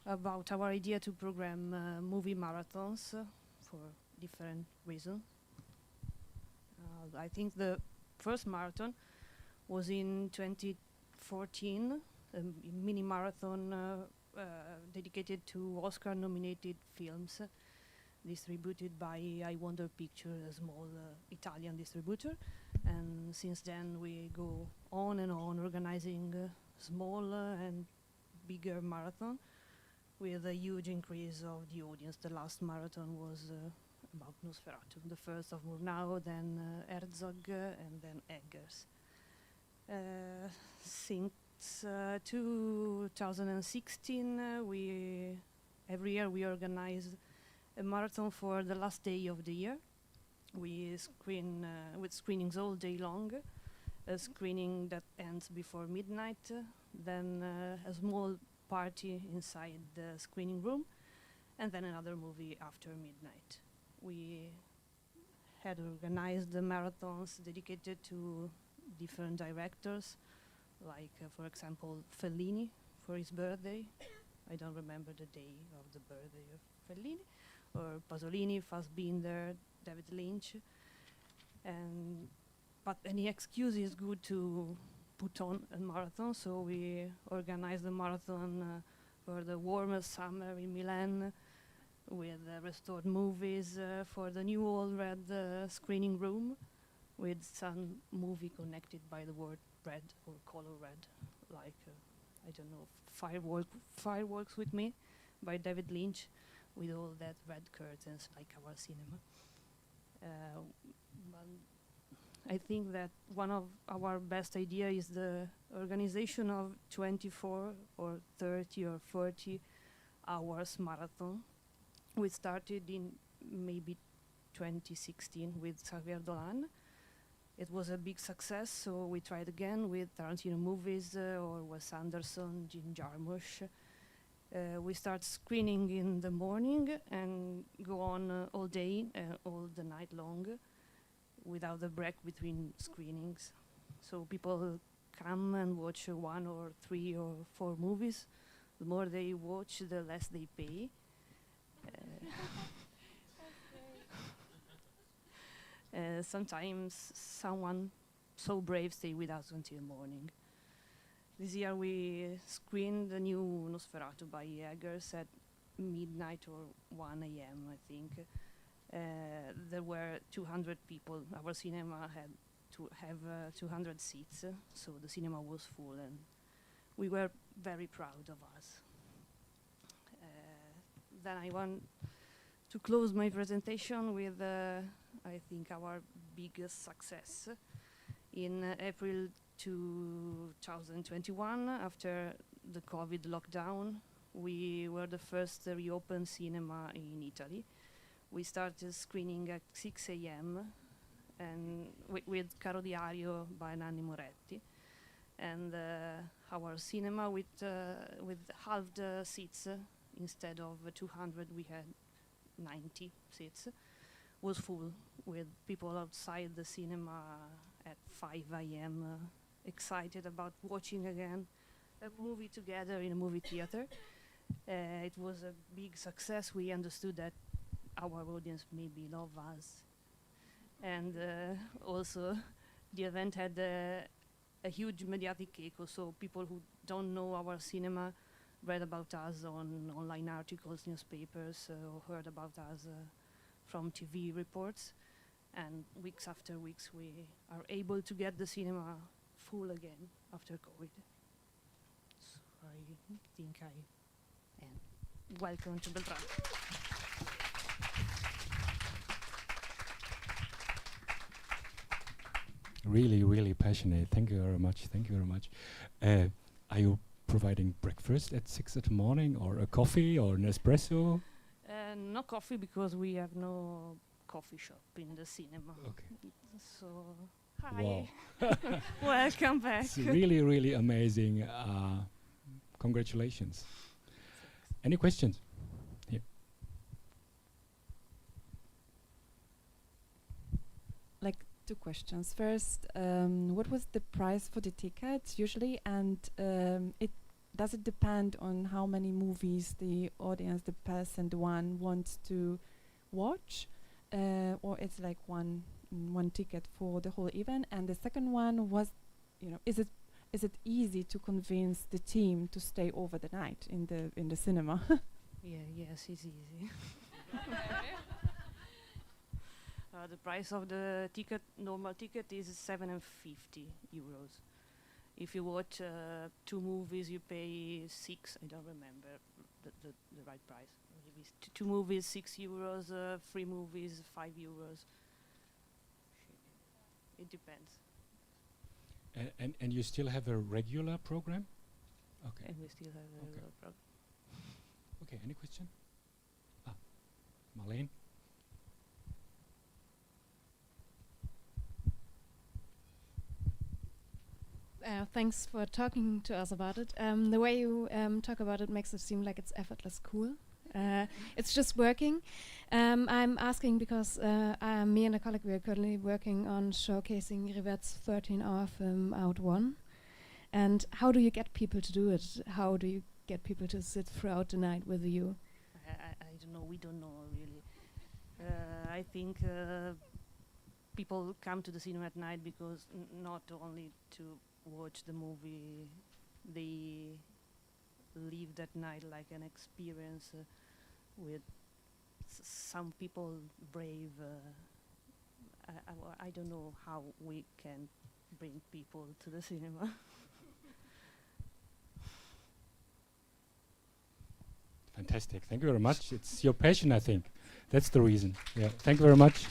about our idea to program movie marathons for different reasons. I think the first marathon was in 2014, a mini marathon dedicated to Oscar-nominated films, distributed by I Wonder Pictures, a small Italian distributor. And since then we go on and on organizing smaller and bigger marathon with a huge increase of the audience. The last marathon was about Nosferatu, the first of Murnau, then Herzog, and then Eggers. Since 2016, every year we organize a marathon for the last day of the year. We screen with screenings all day long, a screening that ends before midnight, then a small party inside the screening room, and then another movie after midnight. We had organized the marathons dedicated to different directors, like, for example, Fellini for his birthday. I don't remember the day of the birthday of Fellini. Or Pasolini, Fassbinder, David Lynch. But any excuse is good to put on a marathon, so we organized the marathon for the warmest summer in Milan, with restored movies for the new Old Red screening room, with some movie connected by the word red or color red, like, I don't know, Fireworks with Me by David Lynch, with all that red curtains like our cinema. I think that one of our best idea is the organization of 24 or 30 or 40 hours marathon. We started in maybe 2016 with Xavier Dolan. It was a big success, so we tried again with Tarantino movies or Wes Anderson, Jim Jarmusch. We start screening in the morning and go on all day, all the night long, without a break between screenings. So people come and watch 1 or 3 or 4 movies. The more they watch, the less they pay. Sometimes someone so brave stay with us until morning. This year we screened the new Nosferatu by Eggers at midnight or 1 a.m. I think. There were 200 people. Our cinema had to have 200 seats, so the cinema was full, and we were very proud of us. Then I want to close my presentation with, I think, our biggest success. In April 2021, after the COVID lockdown, we were the first reopened cinema in Italy. We started screening at 6 a.m. and with Caro Diario by Nanni Moretti. And our cinema with half the seats, instead of 200, we had 90 seats, was full with people outside the cinema at 5 a.m. Excited about watching again a movie together in a movie theater. It was a big success. We understood that our audience maybe love us. And also the event had a huge mediatic echo, so people who don't know our cinema read about us on online articles, newspapers, or heard about us from TV reports. And weeks after weeks, we are able to get the cinema full again after COVID. So I think I am. Welcome to Beltrade. Really, really passionate. Thank you very much. Thank you very much. Are you providing breakfast at 6 in the morning, or a coffee, or an espresso? No coffee, because we have no coffee shop in the cinema. Okay. So, hi. Wow. Welcome back. It's really, really amazing. Congratulations. Any questions? Yeah. Like 2 questions. First, what was the price for the ticket usually, and does it depend on how many movies the audience, the person, the one wants to watch, or it's like one ticket for the whole event? And the second one was, is it easy to convince the team to stay over the night in the cinema? Yes, it's easy. The price of the normal ticket is €7.50. If you watch 2 movies, you pay 6. I don't remember the right price. Maybe 2 movies, €6. 3 movies, €5. It depends. And you still have a regular program? Okay. And we still have a regular program. Okay, any question? Marlene? Thanks for talking to us about it. The way you talk about it makes it seem like it's effortless cool. It's just working. I'm asking because me and a colleague, we are currently working on showcasing Rivette's 13-hour film Out One. And how do you get people to do it? How do you get people to sit throughout the night with you? I don't know. We don't know, really. I think people come to the cinema at night because not only to watch the movie, they live that night like an experience with some people brave. I don't know how we can bring people to the cinema. Fantastic. Thank you very much. It's your passion, I think. That's the reason. Yeah. Thank you very much.